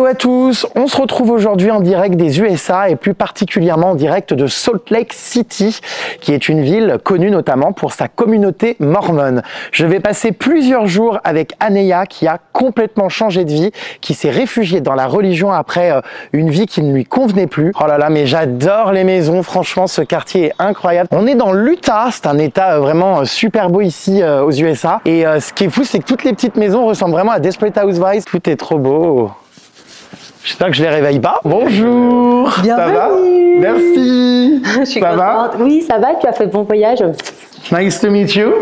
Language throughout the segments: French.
Hello à tous, on se retrouve aujourd'hui en direct des USA et plus particulièrement en direct de Salt Lake City, qui est une ville connue notamment pour sa communauté mormone. Je vais passer plusieurs jours avec Aneya qui a complètement changé de vie, qui s'est réfugiée dans la religion après une vie qui ne lui convenait plus. Oh là là, mais j'adore les maisons, franchement ce quartier est incroyable. On est dans l'Utah, c'est un état vraiment super beau ici aux USA et ce qui est fou c'est que toutes les petites maisons ressemblent vraiment à Desperate Housewives, tout est trop beau. J'espère que je les réveille pas. Bonjour. Bienvenue. Ça va? Merci. Je suis contente. Oui, ça va. Tu as fait bon voyage. Nice to meet you.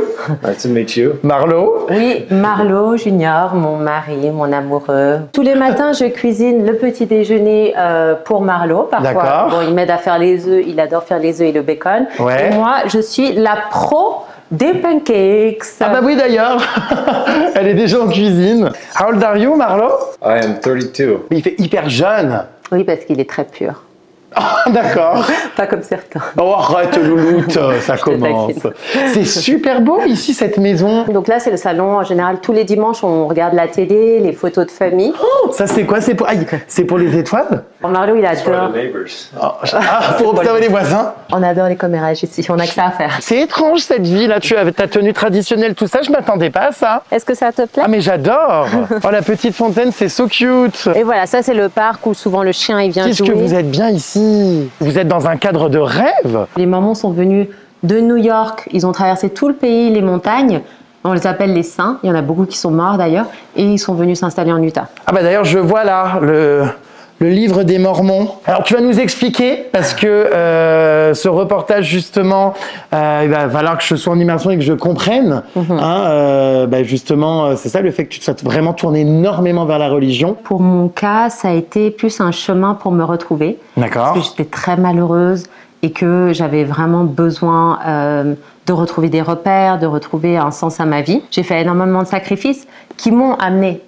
Nice to meet you. Marlo. Oui, Marlo Junior, mon mari, mon amoureux. Tous les matins, je cuisine le petit déjeuner pour Marlo. Parfois, bon, il m'aide à faire les œufs. Il adore faire les œufs et le bacon. Ouais. Et moi, je suis la pro des pancakes. Ah bah oui d'ailleurs. Elle est déjà en cuisine. How old are you, Marlo? I am 32. Mais il fait hyper jeune. Oui, parce qu'il est très pur. Oh, d'accord. Pas comme certains. Oh arrête louloute, ça commence. C'est super beau ici cette maison. Donc là c'est le salon, en général tous les dimanches on regarde la télé, les photos de famille. Oh, ça c'est quoi? C'est pour les étoiles? Marlo il For adore. the neighbors. Oh, ah, pour observer les voisins. On adore les commérages ici, on a que ça à faire. C'est étrange cette vie là, tu as ta tenue traditionnelle, tout ça, je m'attendais pas à ça. Est-ce que ça te plaît? Ah mais j'adore. Oh la petite fontaine, c'est so cute. Et voilà, ça c'est le parc où souvent le chien il vient Qu'est-ce jouer. que vous êtes bien ici? Vous êtes dans un cadre de rêve. Les Mormons sont venus de New York, ils ont traversé tout le pays, les montagnes. On les appelle les saints, il y en a beaucoup qui sont morts d'ailleurs, et ils sont venus s'installer en Utah. Ah bah d'ailleurs je vois là le livre des Mormons. Alors tu vas nous expliquer parce que ce reportage justement, il va falloir que je sois en immersion et que je comprenne. Justement, c'est ça le fait que tu te sois vraiment tourné énormément vers la religion. Pour mon cas, ça a été plus un chemin pour me retrouver. D'accord. Parce que j'étais très malheureuse et que j'avais vraiment besoin de retrouver des repères, de retrouver un sens à ma vie. J'ai fait énormément de sacrifices qui m'ont amené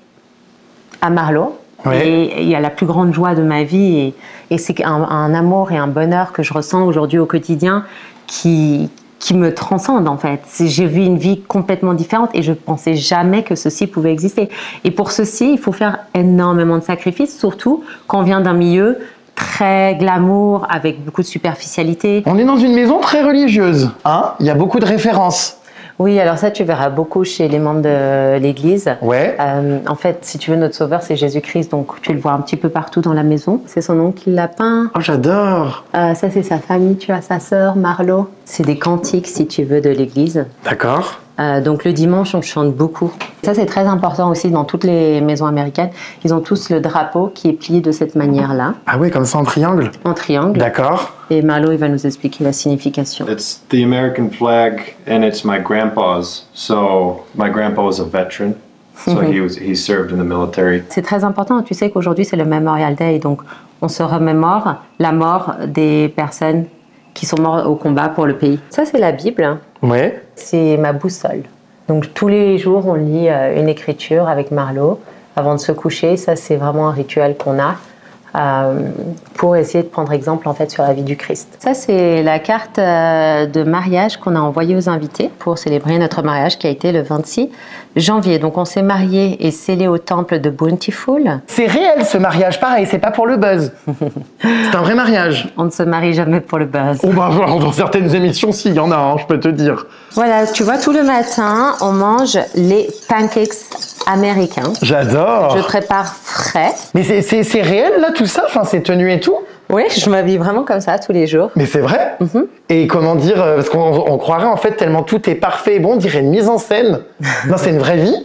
à Marlo. Oui. Et il y a la plus grande joie de ma vie et c'est un amour et un bonheur que je ressens aujourd'hui au quotidien qui me transcende en fait. J'ai vu une vie complètement différente et je pensais jamais que ceci pouvait exister. Et pour ceci, il faut faire énormément de sacrifices, surtout quand on vient d'un milieu très glamour, avec beaucoup de superficialité. On est dans une maison très religieuse, hein? Il y a beaucoup de références. Oui, alors ça, tu verras beaucoup chez les membres de l'Église. Ouais. En fait, si tu veux, notre sauveur, c'est Jésus-Christ, donc tu le vois un petit peu partout dans la maison. C'est son oncle qui l'a peint. Oh, j'adore. Ça, c'est sa famille, tu as sa sœur, Marlo. C'est des cantiques, si tu veux, de l'Église. D'accord. Donc le dimanche, on chante beaucoup. Ça, c'est très important aussi dans toutes les maisons américaines. Ils ont tous le drapeau qui est plié de cette manière-là. Ah oui, comme ça en triangle. En triangle. D'accord. Et Marlo, il va nous expliquer la signification. It's the American flag and it's my grandpa's. So my grandpa was a veteran. So he served in the military. C'est très important. Tu sais qu'aujourd'hui, c'est le Memorial Day. Donc, on se remémore la mort des personnes qui sont mortes au combat pour le pays. Ça, c'est la Bible. Oui. C'est ma boussole. Donc, tous les jours, on lit une écriture avec Marlo avant de se coucher. Ça, c'est vraiment un rituel qu'on a pour essayer de prendre exemple en fait sur la vie du Christ. Ça, c'est la carte de mariage qu'on a envoyée aux invités pour célébrer notre mariage qui a été le 26 janvier. Donc, on s'est mariés et scellés au temple de Bountiful. C'est réel ce mariage, pareil, c'est pas pour le buzz. C'est un vrai mariage. On ne se marie jamais pour le buzz. Oh bah dans certaines émissions, si, il y en a, hein, je peux te dire. Voilà, tu vois, tout le matin, on mange les pancakes américains. J'adore. Je prépare frais. Mais c'est réel là tout ça, enfin c'est tenu et tout? Oui, je m'habille vraiment comme ça tous les jours. Mais c'est vrai. Et comment dire, parce qu'on croirait en fait tellement tout est parfait et bon, on dirait une mise en scène. Non, c'est une vraie vie.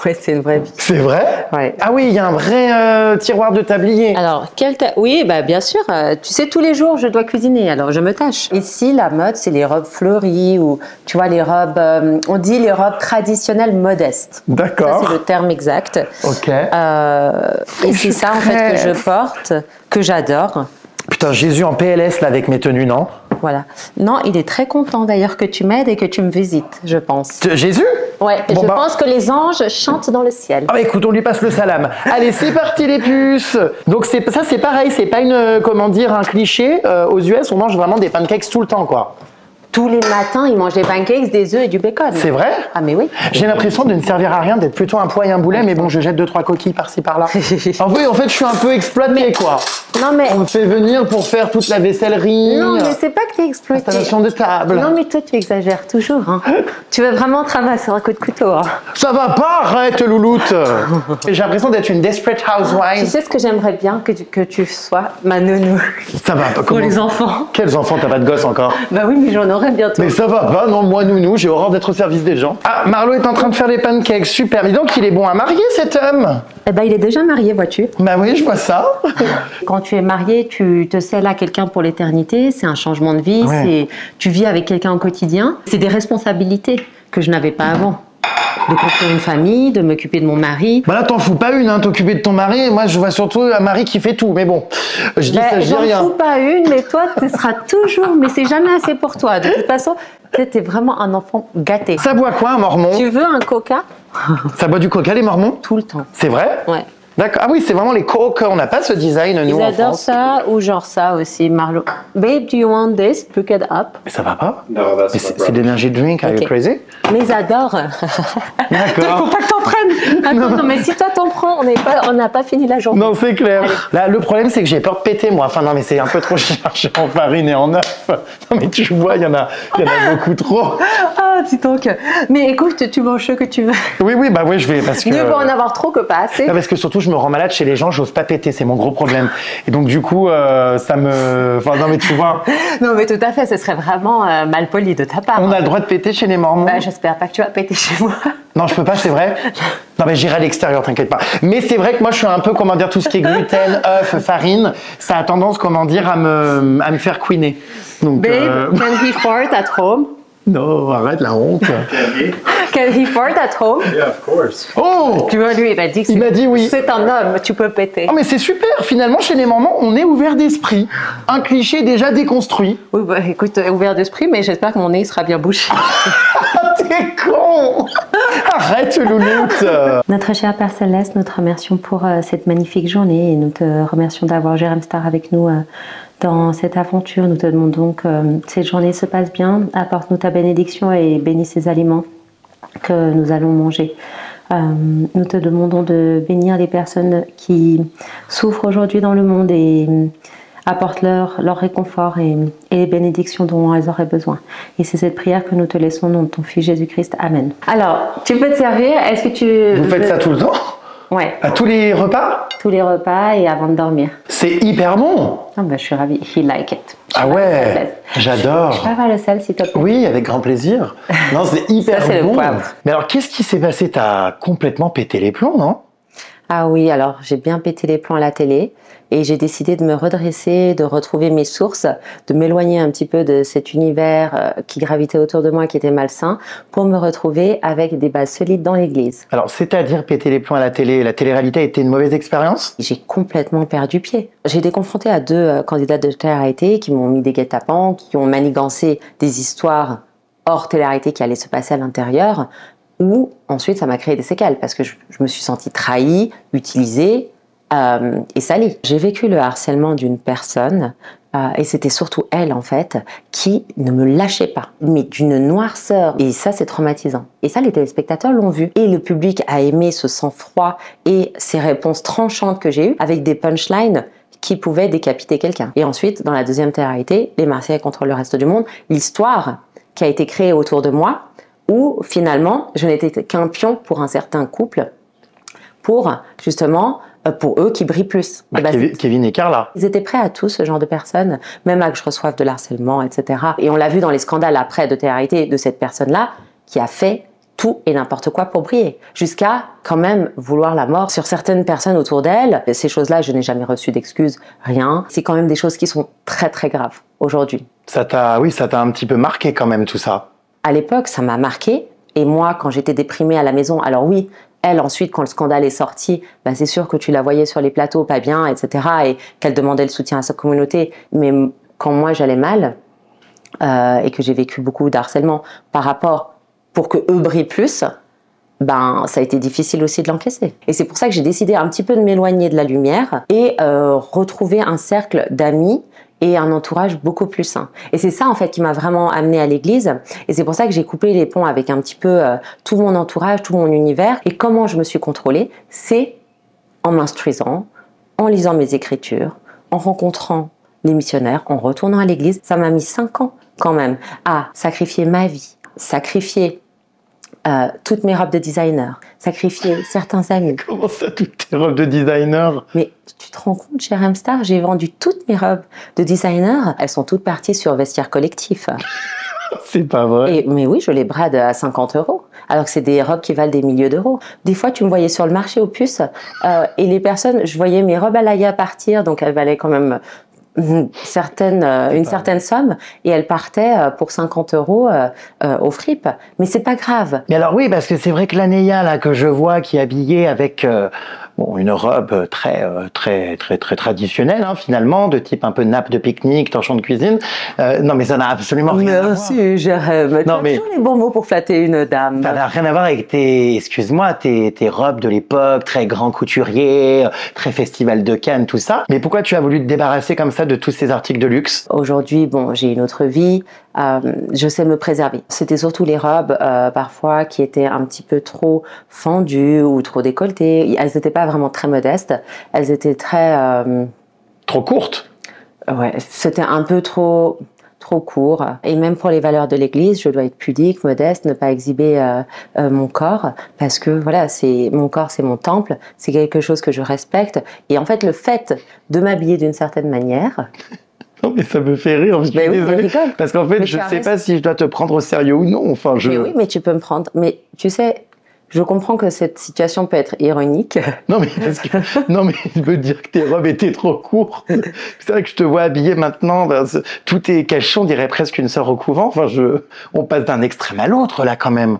Oui, c'est une vraie vie. C'est vrai. Ouais. Ah oui, il y a un vrai tiroir de tablier. Alors, oui, bah, bien sûr. Tu sais, tous les jours, je dois cuisiner, alors je me tâche. Ici, la mode, c'est les robes fleuries ou, tu vois, les robes, on dit les robes traditionnelles modestes. D'accord. Ça, c'est le terme exact. Ok. Et c'est ça, en fait, que je porte, que j'adore. Putain, Jésus en PLS là avec mes tenues, non? Voilà. Non, il est très content d'ailleurs que tu m'aides et que tu me visites, je pense. Jésus? Ouais, Bon, je pense que les anges chantent dans le ciel. Ah bah écoute, on lui passe le salam. Allez, c'est parti les puces. Donc ça c'est pareil, c'est pas une comment dire un cliché. Aux US, on mange vraiment des pancakes tout le temps quoi. Tous les matins, il mange des pancakes, des œufs et du bacon. C'est vrai? Ah mais oui. J'ai l'impression de ne servir à rien, d'être plutôt un poids et un boulet, mais bon, je jette 2-3 coquilles par-ci par-là. Ah oui, en fait, je suis un peu exploité, quoi. Non mais... On me fait venir pour faire toute la vaissellerie. Non, mais c'est pas que t'es exploité. Installation de table. Non, mais toi, tu exagères toujours. Hein. Tu veux vraiment travailler sur un coup de couteau. Hein. Ça va pas, arrête, louloute. J'ai l'impression d'être une desperate Tu housewife. sais ce que j'aimerais bien que tu sois ma nounou. Ça va pas. Pour les enfants. Quels enfants? T'as pas de gosse encore? Bah oui, mais j'en aurai bientôt. Mais ça va pas, non, moi nounou, j'ai horreur d'être au service des gens. Ah, Marlo est en train de faire les pancakes, super. Dis donc, il est bon à marier cet homme. Eh ben, il est déjà marié, vois-tu. Bah oui, je vois ça. Quand tu es marié, tu te scelles à quelqu'un pour l'éternité. C'est un changement de vie. Ouais. Tu vis avec quelqu'un au quotidien. C'est des responsabilités que je n'avais pas avant. De construire une famille, de m'occuper de mon mari. Bah là, t'en fous pas une, hein, t'occuper de ton mari. Moi, je vois surtout un mari qui fait tout. Mais bon, je dis ça, je dis rien. J'en fous pas une, mais toi, tu seras toujours... Mais c'est jamais assez pour toi. De toute façon, t'es vraiment un enfant gâté. Ça boit quoi, un mormon? Tu veux un coca? Ça boit du coca, les mormons? Tout le temps. C'est vrai? Ouais. D'accord. Ah oui, c'est vraiment les coca. On n'a pas ce design, nous, Ils en adorent France. ça, ou genre ça aussi, Marlo. Babe, do you want this? Pick it up. Mais ça va pas? No, that's Mais my c'est brother. de l'énergie drink, are you Ok. crazy? Mais ils adorent. D'accord. Faut pas que t'en prennes. Attends, non, mais si toi t'en prends, on n'a pas fini la journée. Non, c'est clair. Là, le problème, c'est que j'ai peur de péter, moi. Enfin, non, mais c'est un peu trop chargé en farine et en œuf. Non, mais tu vois, il y en a beaucoup trop. Ah, dis donc. Mais écoute, tu manges ce que tu veux. Oui, oui, bah oui, je vais, parce que... Mieux vaut en avoir trop que pas assez. Non, parce que surtout, je me rends malade chez les gens, j'ose pas péter, c'est mon gros problème. Et donc, du coup, ça me... Enfin, non, mais tu vois, Non, mais tout à fait, ce serait vraiment mal poli de ta part. on a le droit de péter chez les mormons. Bah, j'espère pas que tu vas péter chez moi. Non, je peux pas, c'est vrai. Non, mais j'irai à l'extérieur, t'inquiète pas. Mais c'est vrai que moi, je suis un peu, comment dire, tout ce qui est gluten, œuf, farine, ça a tendance, comment dire, à me faire couiner. Donc, Babe, can he fart at home? non, arrête la honte. Can he fart at home? Yeah, of course. Oh! Tu vois, lui, il a dit que Il m'a dit oui. c'est un homme, tu peux péter. Oh, mais c'est super. Finalement, chez les mormons, on est ouvert d'esprit. Un cliché déjà déconstruit. Oui, bah, écoute, ouvert d'esprit, mais j'espère que mon nez sera bien bouché. Ah, t'es con! Arrête, louloute. Notre cher Père Céleste, nous te remercions pour cette magnifique journée et nous te remercions d'avoir Jérém Star avec nous dans cette aventure. Nous te demandons que cette journée se passe bien. Apporte-nous ta bénédiction et bénis ces aliments que nous allons manger. Nous te demandons de bénir les personnes qui souffrent aujourd'hui dans le monde et apporte-leur leur réconfort et les bénédictions dont elles auraient besoin. Et c'est cette prière que nous te laissons au nom de ton Fils Jésus-Christ. Amen. Alors, tu peux te servir. Est-ce que tu... Vous faites ça tout le temps? Ouais, À tous les repas? tous les repas et avant de dormir. C'est hyper bon. Ah bah, je suis ravie. He like it. Ah Ça me ouais, plaise. j'adore. Je peux avoir le sel, s'il te plaît? Oui, avec grand plaisir. Non, c'est hyper Ça, c'est le bon. poivre. Mais alors, qu'est-ce qui s'est passé? T'as complètement pété les plombs, non? Ah oui, alors j'ai bien pété les plombs à la télé et j'ai décidé de me redresser, de retrouver mes sources, de m'éloigner un petit peu de cet univers qui gravitait autour de moi, qui était malsain, pour me retrouver avec des bases solides dans l'église. Alors, c'est-à-dire péter les plombs à la télé-réalité a été une mauvaise expérience? J'ai complètement perdu pied. J'ai été confrontée à deux candidats de télé-réalité qui m'ont mis des guet-apens, qui ont manigancé des histoires hors télé-réalité qui allaient se passer à l'intérieur, où ensuite ça m'a créé des séquelles parce que je me suis sentie trahie, utilisée et salie. J'ai vécu le harcèlement d'une personne et c'était surtout elle en fait qui ne me lâchait pas, mais d'une noirceur, et ça c'est traumatisant. Et ça les téléspectateurs l'ont vu et le public a aimé ce sang-froid et ces réponses tranchantes que j'ai eues avec des punchlines qui pouvaient décapiter quelqu'un. Et ensuite dans la deuxième télé-réalité, Les Marseillais contre le reste du monde, l'histoire qui a été créée autour de moi, où finalement je n'étais qu'un pion pour un certain couple, pour justement pour eux qui brillent plus. Bah, Et bah, Kevin et Carla. ils étaient prêts à tout, ce genre de personnes, même à que je reçoive de l'harcèlement, etc. Et on l'a vu dans les scandales après de télé-réalité de cette personne-là qui a fait tout et n'importe quoi pour briller, jusqu'à quand même vouloir la mort sur certaines personnes autour d'elle. Ces choses-là, je n'ai jamais reçu d'excuses, rien. C'est quand même des choses qui sont très très graves aujourd'hui. Oui, ça t'a un petit peu marqué quand même tout ça. À l'époque, ça m'a marqué. Et moi, quand j'étais déprimée à la maison, alors oui, elle, ensuite, quand le scandale est sorti, bah, c'est sûr que tu la voyais sur les plateaux, pas bien, etc. Et qu'elle demandait le soutien à sa communauté. Mais quand moi, j'allais mal, et que j'ai vécu beaucoup d'harcèlement par rapport, pour que eux brillent plus, ben, ça a été difficile aussi de l'encaisser. Et c'est pour ça que j'ai décidé un petit peu de m'éloigner de la lumière et retrouver un cercle d'amis et un entourage beaucoup plus sain. Et c'est ça en fait qui m'a vraiment amenée à l'église, et c'est pour ça que j'ai coupé les ponts avec un petit peu tout mon entourage, tout mon univers. Et comment je me suis contrôlée, c'est en m'instruisant, en lisant mes écritures, en rencontrant les missionnaires, en retournant à l'église. Ça m'a mis 5 ans quand même à sacrifier ma vie, sacrifier toutes mes robes de designer, sacrifier certains amis. Comment ça, toutes tes robes de designer? Mais tu te rends compte, chez Remstar, j'ai vendu toutes mes robes de designer. Elles sont toutes parties sur Vestiaire Collectif. C'est pas vrai. Mais oui, je les brade à 50 €, alors que c'est des robes qui valent des milliers d'euros. Des fois, tu me voyais sur le marché aux puces, et les personnes, je voyais mes robes à Laïa partir, donc elles valaient quand même une certaine somme, et elles partaient pour 50 € au fripe. Mais c'est pas grave. Mais alors oui, parce que c'est vrai que l'Anéa là que je vois qui est habillée avec une robe très traditionnelle finalement, de type un peu nappe de pique-nique, torchon de cuisine. Non mais ça n'a absolument rien à voir. Merci, Jérém. Non mais toujours les bons mots pour flatter une dame. ça n'a rien à voir avec tes robes de l'époque, très grand couturier, très festival de Cannes, tout ça. Mais pourquoi tu as voulu te débarrasser comme ça de tous ces articles de luxe? Aujourd'hui, bon, j'ai une autre vie, je sais me préserver. C'était surtout les robes, parfois, qui étaient un petit peu trop fendues ou trop décolletées. Elles n'étaient pas vraiment très modestes, elles étaient très... Trop courtes? Ouais, c'était un peu trop court. Et même pour les valeurs de l'Église, je dois être pudique, modeste, ne pas exhiber mon corps, parce que voilà, mon corps, c'est mon temple, c'est quelque chose que je respecte. Et en fait, le fait de m'habiller d'une certaine manière... Non mais ça me fait rire, je suis désolée. Parce qu'en fait, je ne sais pas si je dois te prendre au sérieux ou non. Enfin, Mais oui, mais tu peux me prendre. Mais tu sais... Je comprends que cette situation peut être ironique. Non mais je veux dire que tes robes étaient trop courtes. C'est vrai que je te vois habillée maintenant, tout est caché, on dirait presque une sœur au couvent. Enfin, on passe d'un extrême à l'autre là quand même.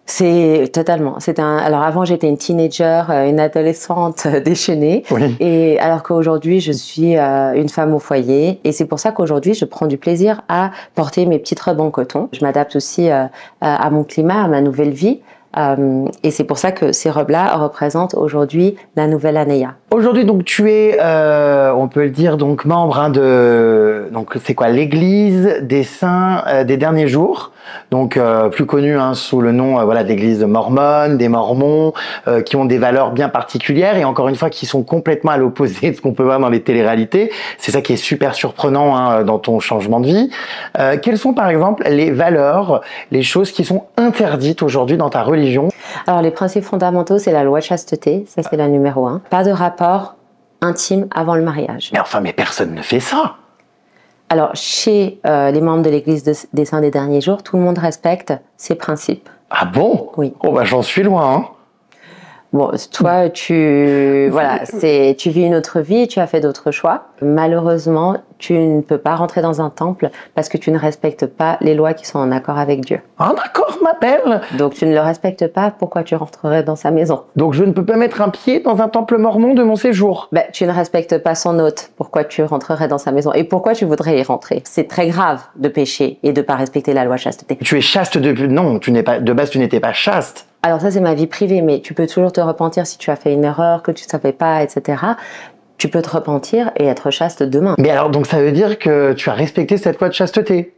C'est totalement. Alors avant, j'étais une teenager, une adolescente déchaînée. Oui. Et alors qu'aujourd'hui, je suis une femme au foyer. Et c'est pour ça qu'aujourd'hui, je prends du plaisir à porter mes petites robes en coton. Je m'adapte aussi à mon climat, à ma nouvelle vie. Et c'est pour ça que ces robes-là représentent aujourd'hui la nouvelle Anéa. Aujourd'hui, donc, tu es, on peut le dire, donc membre donc c'est quoi, l'Église des Saints des Derniers Jours, donc plus connue sous le nom d'Église mormone, des Mormons, qui ont des valeurs bien particulières et encore une fois qui sont complètement à l'opposé de ce qu'on peut voir dans les téléréalités. C'est ça qui est super surprenant dans ton changement de vie. Quelles sont par exemple les valeurs, les choses qui sont interdites aujourd'hui dans ta religion? Alors les principes fondamentaux, c'est la loi de chasteté, ça c'est la numéro 1. Pas de rapport intime avant le mariage. Mais personne ne fait ça. Alors chez les membres de l'Église des Saints des Derniers Jours, tout le monde respecte ces principes. Ah bon? Oui. Oh bah j'en suis loin. Bon, toi, tu vis une autre vie, tu as fait d'autres choix. Malheureusement, tu ne peux pas rentrer dans un temple parce que tu ne respectes pas les lois qui sont en accord avec Dieu. Ah d'accord, ma belle. Donc tu ne le respectes pas, pourquoi tu rentrerais dans sa maison? Donc je ne peux pas mettre un pied dans un temple mormon de mon séjour. Tu ne respectes pas son hôte, pourquoi tu rentrerais dans sa maison? Et pourquoi tu voudrais y rentrer? C'est très grave de pécher et de ne pas respecter la loi de chasteté. Tu es chaste depuis... Non, de base tu n'étais pas chaste. Alors ça, c'est ma vie privée, mais tu peux toujours te repentir si tu as fait une erreur, que tu ne savais pas, etc. Tu peux te repentir et être chaste demain. Mais alors, donc ça veut dire que tu as respecté cette loi de chasteté?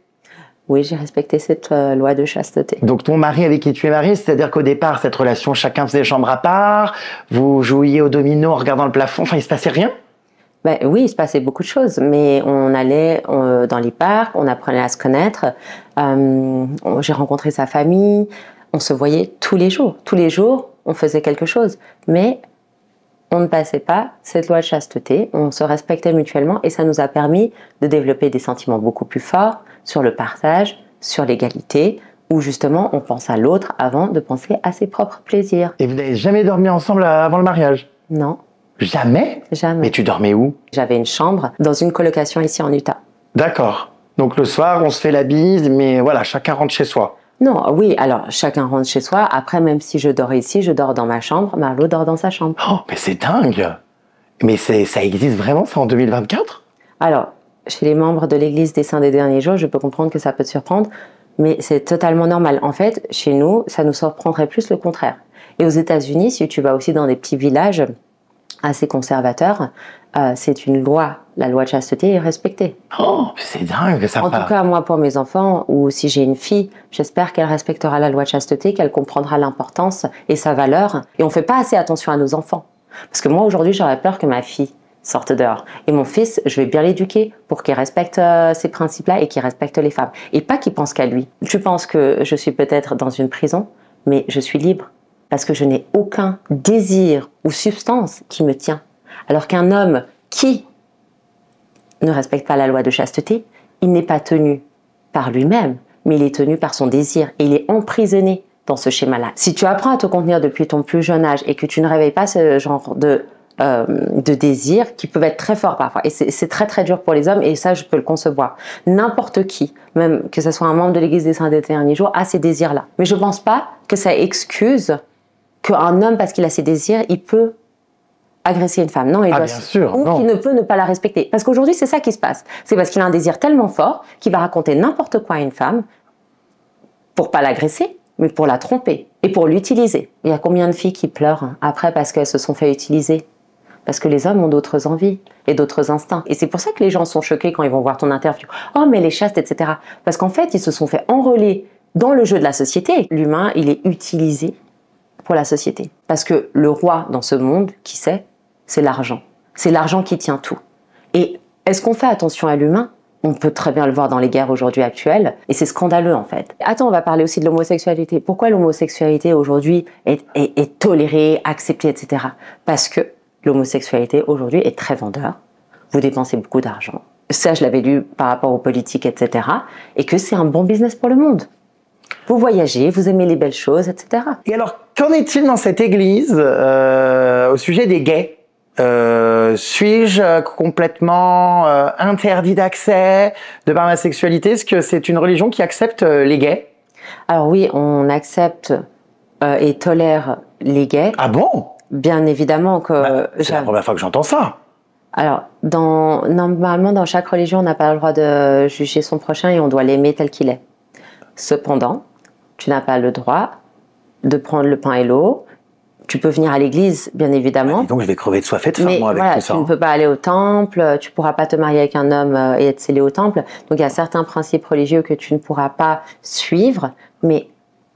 Oui, j'ai respecté cette loi de chasteté. Donc ton mari avec qui tu es mariée, c'est-à-dire qu'au départ, cette relation, chacun faisait chambre à part, vous jouiez au domino en regardant le plafond, enfin il se passait rien? Oui, il se passait beaucoup de choses, mais on allait dans les parcs, on apprenait à se connaître, j'ai rencontré sa famille, on se voyait tous les jours. Tous les jours, on faisait quelque chose. Mais on ne passait pas cette loi de chasteté, on se respectait mutuellement et ça nous a permis de développer des sentiments beaucoup plus forts sur le partage, sur l'égalité, où justement on pense à l'autre avant de penser à ses propres plaisirs. Et vous n'avez jamais dormi ensemble avant le mariage? Non. Jamais? Jamais. Mais tu dormais où? J'avais une chambre dans une colocation ici en Utah. D'accord. Donc le soir, on se fait la bise, mais voilà, chacun rentre chez soi. Non, oui, alors chacun rentre chez soi. Après, même si je dors ici, je dors dans ma chambre. Marlo dort dans sa chambre. Oh, mais c'est dingue! Mais ça existe vraiment, ça, en 2024? Alors, chez les membres de l'Église des Saints des Derniers Jours, je peux comprendre que ça peut te surprendre, mais c'est totalement normal. En fait, chez nous, ça nous surprendrait plus le contraire. Et aux États-Unis, si tu vas aussi dans des petits villages assez conservateurs, c'est une loi. La loi de chasteté est respectée. Oh, c'est dingue ça. En tout cas, moi, pour mes enfants, ou si j'ai une fille, j'espère qu'elle respectera la loi de chasteté, qu'elle comprendra l'importance et sa valeur. Et on ne fait pas assez attention à nos enfants. Parce que moi, aujourd'hui, j'aurais peur que ma fille sorte dehors. Et mon fils, je vais bien l'éduquer pour qu'il respecte ces principes-là et qu'il respecte les femmes. Et pas qu'il pense qu'à lui. Tu penses que je suis peut-être dans une prison, mais je suis libre. Parce que je n'ai aucun désir ou substance qui me tient. Alors qu'un homme qui ne respecte pas la loi de chasteté, il n'est pas tenu par lui-même, mais il est tenu par son désir et il est emprisonné dans ce schéma-là. Si tu apprends à te contenir depuis ton plus jeune âge et que tu ne réveilles pas ce genre de désirs qui peuvent être très forts parfois, et c'est très très dur pour les hommes, et ça je peux le concevoir. N'importe qui, même que ce soit un membre de l'Église des Saints des Derniers Jours, a ces désirs-là. Mais je ne pense pas que ça excuse qu'un homme, parce qu'il a ses désirs, il peut agresser une femme. Non, il doit, bien sûr, ou qu'il ne peut ne pas la respecter. Parce qu'aujourd'hui, c'est ça qui se passe. C'est parce qu'il a un désir tellement fort qu'il va raconter n'importe quoi à une femme pour pas l'agresser, mais pour la tromper et pour l'utiliser. Il y a combien de filles qui pleurent après parce qu'elles se sont fait utiliser? Parce que les hommes ont d'autres envies et d'autres instincts. Et c'est pour ça que les gens sont choqués quand ils vont voir ton interview. Oh, mais les chastes, etc. Parce qu'en fait, ils se sont fait enrôler dans le jeu de la société. L'humain, il est utilisé pour la société. Parce que le roi dans ce monde, qui c'est? C'est l'argent. C'est l'argent qui tient tout. Et est-ce qu'on fait attention à l'humain? On peut très bien le voir dans les guerres aujourd'hui actuelles, et c'est scandaleux en fait. Attends, on va parler aussi de l'homosexualité. Pourquoi l'homosexualité aujourd'hui est tolérée, acceptée, etc. Parce que l'homosexualité aujourd'hui est très vendeur. Vous dépensez beaucoup d'argent. Ça, je l'avais lu par rapport aux politiques, etc. Et que c'est un bon business pour le monde. Vous voyagez, vous aimez les belles choses, etc. Et alors, qu'en est-il dans cette église au sujet des gays? Suis-je complètement interdit d'accès de par ma sexualité? Est-ce que c'est une religion qui accepte les gays? Alors oui, on accepte et tolère les gays. Ah bon? Bien évidemment que... c'est la première fois que j'entends ça. Alors, normalement, dans chaque religion, on n'a pas le droit de juger son prochain et on doit l'aimer tel qu'il est. Cependant, tu n'as pas le droit de prendre le pain et l'eau. Tu peux venir à l'église, bien évidemment. Donc je vais crever de soif et de faim, moi, avec voilà, tout ça. Tu ne peux pas aller au temple, tu ne pourras pas te marier avec un homme et être scellé au temple. Donc il y a certains principes religieux que tu ne pourras pas suivre, mais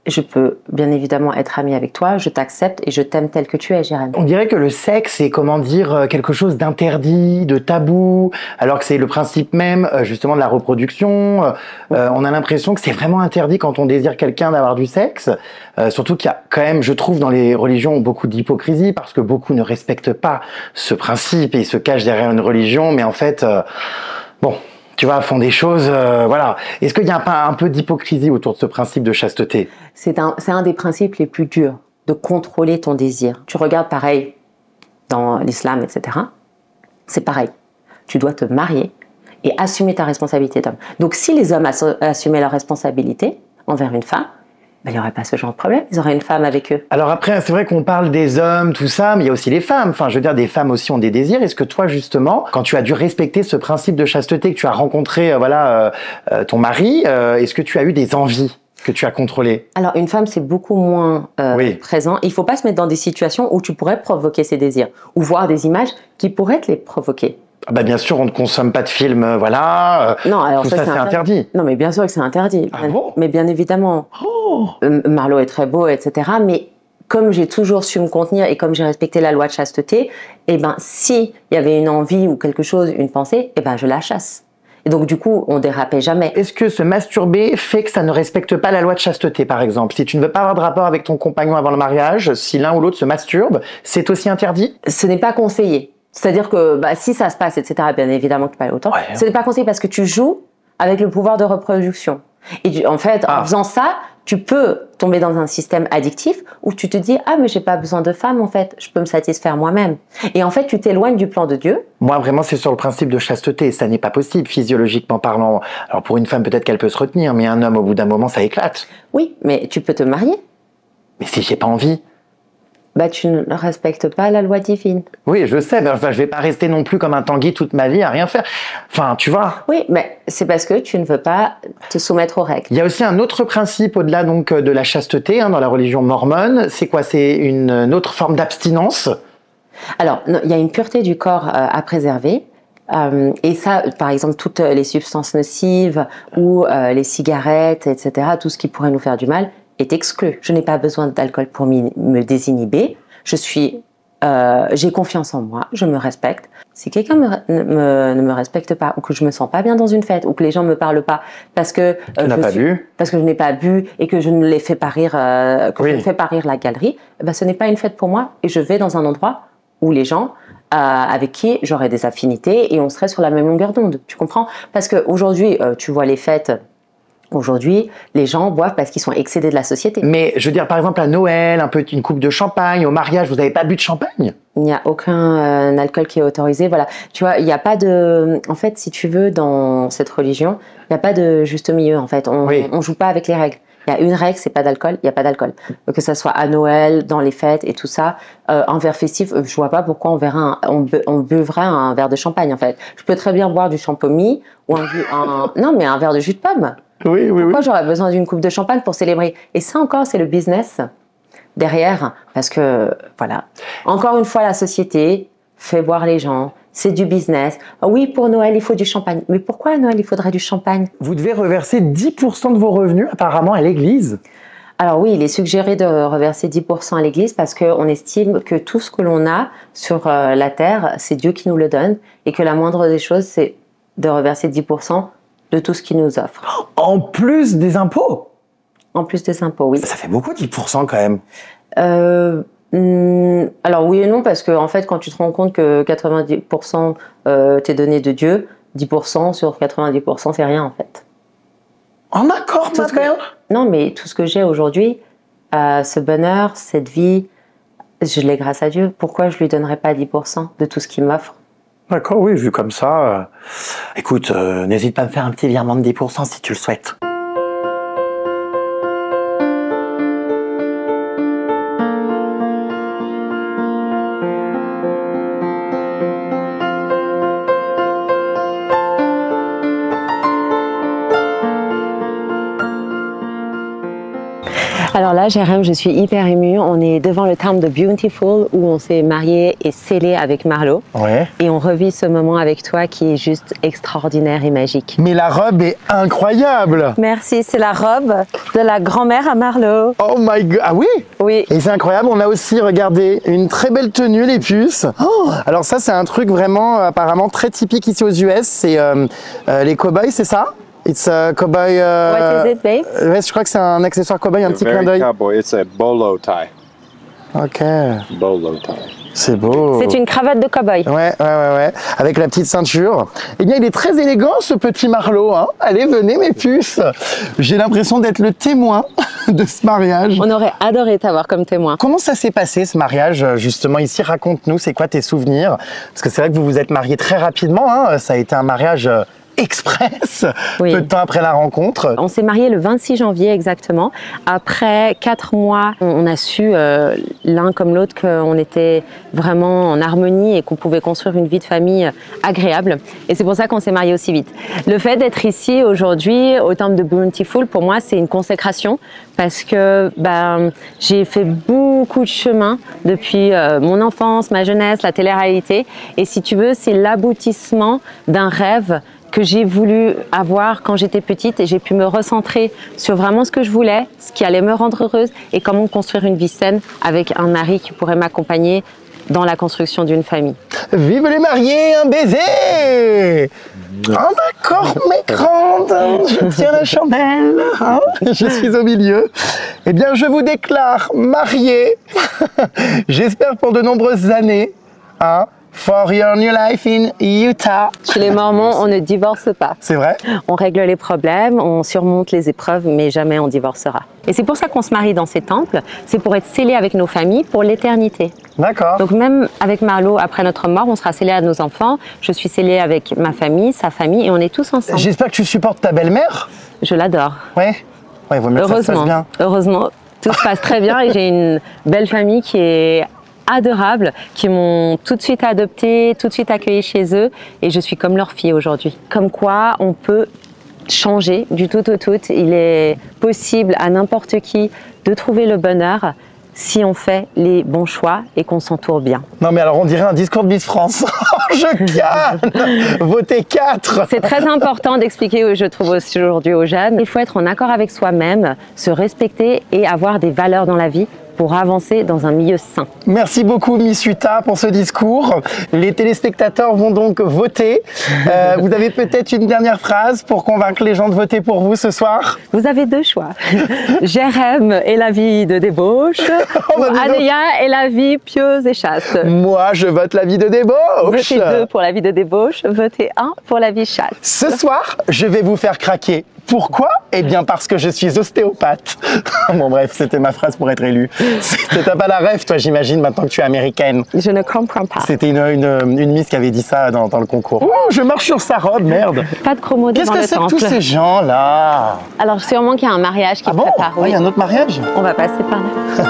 je peux bien évidemment être amie avec toi, je t'accepte et je t'aime tel que tu es, Jérémy. On dirait que le sexe est, comment dire, quelque chose d'interdit, de tabou, alors que c'est le principe même, justement, de la reproduction. On a l'impression que c'est vraiment interdit quand on désire quelqu'un d'avoir du sexe. Surtout qu'il y a quand même, je trouve, dans les religions, beaucoup d'hypocrisie, parce que beaucoup ne respectent pas ce principe et ils se cachent derrière une religion, mais en fait, bon... Tu vois, font des choses, voilà. Est-ce qu'il y a un peu d'hypocrisie autour de ce principe de chasteté? C'est un des principes les plus durs, de contrôler ton désir. Tu regardes pareil dans l'islam, etc. C'est pareil. Tu dois te marier et assumer ta responsabilité d'homme. Donc si les hommes assumaient leur responsabilité envers une femme, il n'y aurait pas ce genre de problème, ils auraient une femme avec eux. Alors après, c'est vrai qu'on parle des hommes, tout ça, mais il y a aussi les femmes. Enfin, je veux dire, des femmes aussi ont des désirs. Est-ce que toi, justement, quand tu as dû respecter ce principe de chasteté, que tu as rencontré, ton mari, est-ce que tu as eu des envies que tu as contrôlées? Alors, une femme, c'est beaucoup moins présent. Il ne faut pas se mettre dans des situations où tu pourrais provoquer ses désirs, ou voir des images qui pourraient te les provoquer. Ah bah bien sûr, on ne consomme pas de films, voilà. Non, alors tout ça, c'est interdit. Non, mais bien sûr que c'est interdit. Ah bon? Mais bien évidemment. Oh. Marlo est très beau, etc. Mais comme j'ai toujours su me contenir et comme j'ai respecté la loi de chasteté, eh ben, si il y avait une envie ou quelque chose, une pensée, eh ben, je la chasse. Et donc, du coup, on dérapait jamais. Est-ce que se masturber fait que ça ne respecte pas la loi de chasteté, par exemple? Si tu ne veux pas avoir de rapport avec ton compagnon avant le mariage, si l'un ou l'autre se masturbe, c'est aussi interdit? Ce n'est pas conseillé. C'est-à-dire que si ça se passe, etc., bien évidemment que tu peux aller autant. Ce n'est pas conseillé parce que tu joues avec le pouvoir de reproduction. Et en fait, en faisant ça, tu peux tomber dans un système addictif où tu te dis « Ah, mais j'ai pas besoin de femme, en fait. Je peux me satisfaire moi-même. » Et en fait, tu t'éloignes du plan de Dieu. Moi, vraiment, c'est sur le principe de chasteté. Ça n'est pas possible, physiologiquement parlant. Alors, pour une femme, peut-être qu'elle peut se retenir, mais un homme, au bout d'un moment, ça éclate. Oui, mais tu peux te marier. Mais si j'ai pas envie? Tu ne respectes pas la loi divine. Oui, je sais, mais enfin, je vais pas rester non plus comme un Tanguy toute ma vie à rien faire. Enfin, tu vois. Oui, mais c'est parce que tu ne veux pas te soumettre aux règles. Il y a aussi un autre principe au-delà donc de la chasteté dans la religion mormone. C'est quoi? C'est une autre forme d'abstinence? Alors, il y a une pureté du corps à préserver. Et ça, par exemple, toutes les substances nocives ou les cigarettes, etc., tout ce qui pourrait nous faire du mal est exclu. Je n'ai pas besoin d'alcool pour me désinhiber. J'ai confiance en moi, je me respecte. Si quelqu'un ne me respecte pas, ou que je me sens pas bien dans une fête, ou que les gens me parlent pas parce que parce que je n'ai pas bu et que je ne les fais pas rire, je ne fais pas rire la galerie, ben ce n'est pas une fête pour moi. Et je vais dans un endroit où les gens avec qui j'aurais des affinités et on serait sur la même longueur d'onde. Tu comprends? Parce que aujourd'hui, tu vois les fêtes. Aujourd'hui, les gens boivent parce qu'ils sont excédés de la société. Mais je veux dire, par exemple, à Noël, une coupe de champagne, au mariage, vous n'avez pas bu de champagne? Il n'y a aucun alcool qui est autorisé. Voilà. Tu vois, il n'y a pas de... En fait, si tu veux, dans cette religion, il n'y a pas de juste milieu, en fait. On ne joue pas avec les règles. Il y a une règle, c'est pas d'alcool, il n'y a pas d'alcool. Que ça soit à Noël, dans les fêtes et tout ça, un verre festif, je vois pas pourquoi on buvrait un verre de champagne, en fait. Je peux très bien boire du champomis ou non, mais un verre de jus de pomme. Oui. Pourquoi j'aurais besoin d'une coupe de champagne pour célébrer? Et ça encore, c'est le business derrière, parce que, voilà. Encore une fois, la société fait boire les gens, c'est du business. Oui, pour Noël, il faut du champagne. Mais pourquoi à Noël, il faudrait du champagne? Vous devez reverser 10% de vos revenus, apparemment, à l'église. Alors oui, il est suggéré de reverser 10% à l'église parce qu'on estime que tout ce que l'on a sur la terre, c'est Dieu qui nous le donne et que la moindre des choses, c'est de reverser 10% de tout ce qu'il nous offre. En plus des impôts? En plus des impôts, oui. Ça fait beaucoup, 10% quand même. Alors oui et non, parce que en fait, quand tu te rends compte que 90% t'est donné de Dieu, 10% sur 90%, c'est rien en fait. En accord, ma belle. Non, mais tout ce que j'ai aujourd'hui, ce bonheur, cette vie, je l'ai grâce à Dieu. Pourquoi je lui donnerais pas 10% de tout ce qu'il m'offre? D'accord, oui, vu comme ça. Écoute, n'hésite pas à me faire un petit virement de 10% si tu le souhaites. Alors là, Jérém, je suis hyper émue. On est devant le temple de Beautiful où on s'est marié et scellé avec Marlo. Ouais. Et on revit ce moment avec toi qui est juste extraordinaire et magique. Mais la robe est incroyable! Merci, c'est la robe de la grand-mère à Marlo. Oh my god! Ah oui? Oui. Et c'est incroyable, on a aussi, regardez, une très belle tenue, les puces. Oh, alors ça, c'est un truc vraiment, apparemment, très typique ici aux US. C'est les cow-boys, c'est ça? It's a cowboy. What is it, babe? Ouais, je crois que c'est un accessoire cowboy, un petit clin d'œil. Cowboy. It's a bolo tie. Ok. Bolo tie. C'est beau. C'est une cravate de cow-boy. Ouais. Avec la petite ceinture. Eh bien, il est très élégant, ce petit Marlo. Hein. Allez, venez, mes puces. J'ai l'impression d'être le témoin de ce mariage. On aurait adoré t'avoir comme témoin. Comment ça s'est passé, ce mariage, justement, ici? Raconte-nous, c'est quoi tes souvenirs? Parce que c'est vrai que vous vous êtes mariés très rapidement. Hein. Ça a été un mariage express, oui. Peu de temps après la rencontre. On s'est mariés le 26 janvier exactement. Après 4 mois, on a su l'un comme l'autre qu'on était vraiment en harmonie et qu'on pouvait construire une vie de famille agréable. Et c'est pour ça qu'on s'est mariés aussi vite. Le fait d'être ici aujourd'hui au temple de Beautiful, pour moi, c'est une consécration parce que j'ai fait beaucoup de chemin depuis mon enfance, ma jeunesse, la télé-réalité. Et si tu veux, c'est l'aboutissement d'un rêve que j'ai voulu avoir quand j'étais petite et j'ai pu me recentrer sur vraiment ce que je voulais, ce qui allait me rendre heureuse et comment construire une vie saine avec un mari qui pourrait m'accompagner dans la construction d'une famille. Vive les mariés, un baiser! Oh d'accord, mes grandes, je tiens la chandelle, hein, je suis au milieu. Eh bien, je vous déclare mariés, j'espère pour de nombreuses années, hein. For your new life in Utah. Chez les Mormons, on ne divorce pas. C'est vrai? On règle les problèmes, on surmonte les épreuves, mais jamais on divorcera. Et c'est pour ça qu'on se marie dans ces temples, c'est pour être scellés avec nos familles pour l'éternité. D'accord. Donc même avec Marlo, après notre mort, on sera scellés à nos enfants. Je suis scellée avec ma famille, sa famille, et on est tous ensemble. J'espère que tu supportes ta belle-mère. Je l'adore. Ouais, vaut mieux que ça se passe bien. Heureusement, tout se passe très bien et j'ai une belle famille qui est adorables, qui m'ont tout de suite adoptée, tout de suite accueillie chez eux et je suis comme leur fille aujourd'hui. Comme quoi on peut changer du tout au tout, il est possible à n'importe qui de trouver le bonheur si on fait les bons choix et qu'on s'entoure bien. Non mais alors on dirait un discours de Miss France. Je canne. Votez 4. C'est très important d'expliquer, je trouve aujourd'hui aux jeunes, il faut être en accord avec soi-même, se respecter et avoir des valeurs dans la vie pour avancer dans un milieu sain. Merci beaucoup Miss Utah pour ce discours. Les téléspectateurs vont donc voter. Vous avez peut-être une dernière phrase pour convaincre les gens de voter pour vous ce soir? Vous avez 2 choix. Jérém et la vie de débauche, ou Anéa et la vie pieuse et chaste. Moi, je vote la vie de débauche. Votez 2 pour la vie de débauche, votez 1 pour la vie chaste. Ce soir, je vais vous faire craquer. Pourquoi? Eh bien parce que je suis ostéopathe. Bon bref, c'était ma phrase pour être élue. T'as pas la rêve, toi, j'imagine, maintenant que tu es américaine. Je ne comprends pas. C'était une Miss qui avait dit ça dans le concours. Oh, je marche sur sa robe, merde. Pas de chromo devant le temple. Qu'est-ce que c'est que tous ces gens-là? Alors sûrement qu'il y a un mariage qui prépare. Ah, il y a un autre mariage? On va passer par là.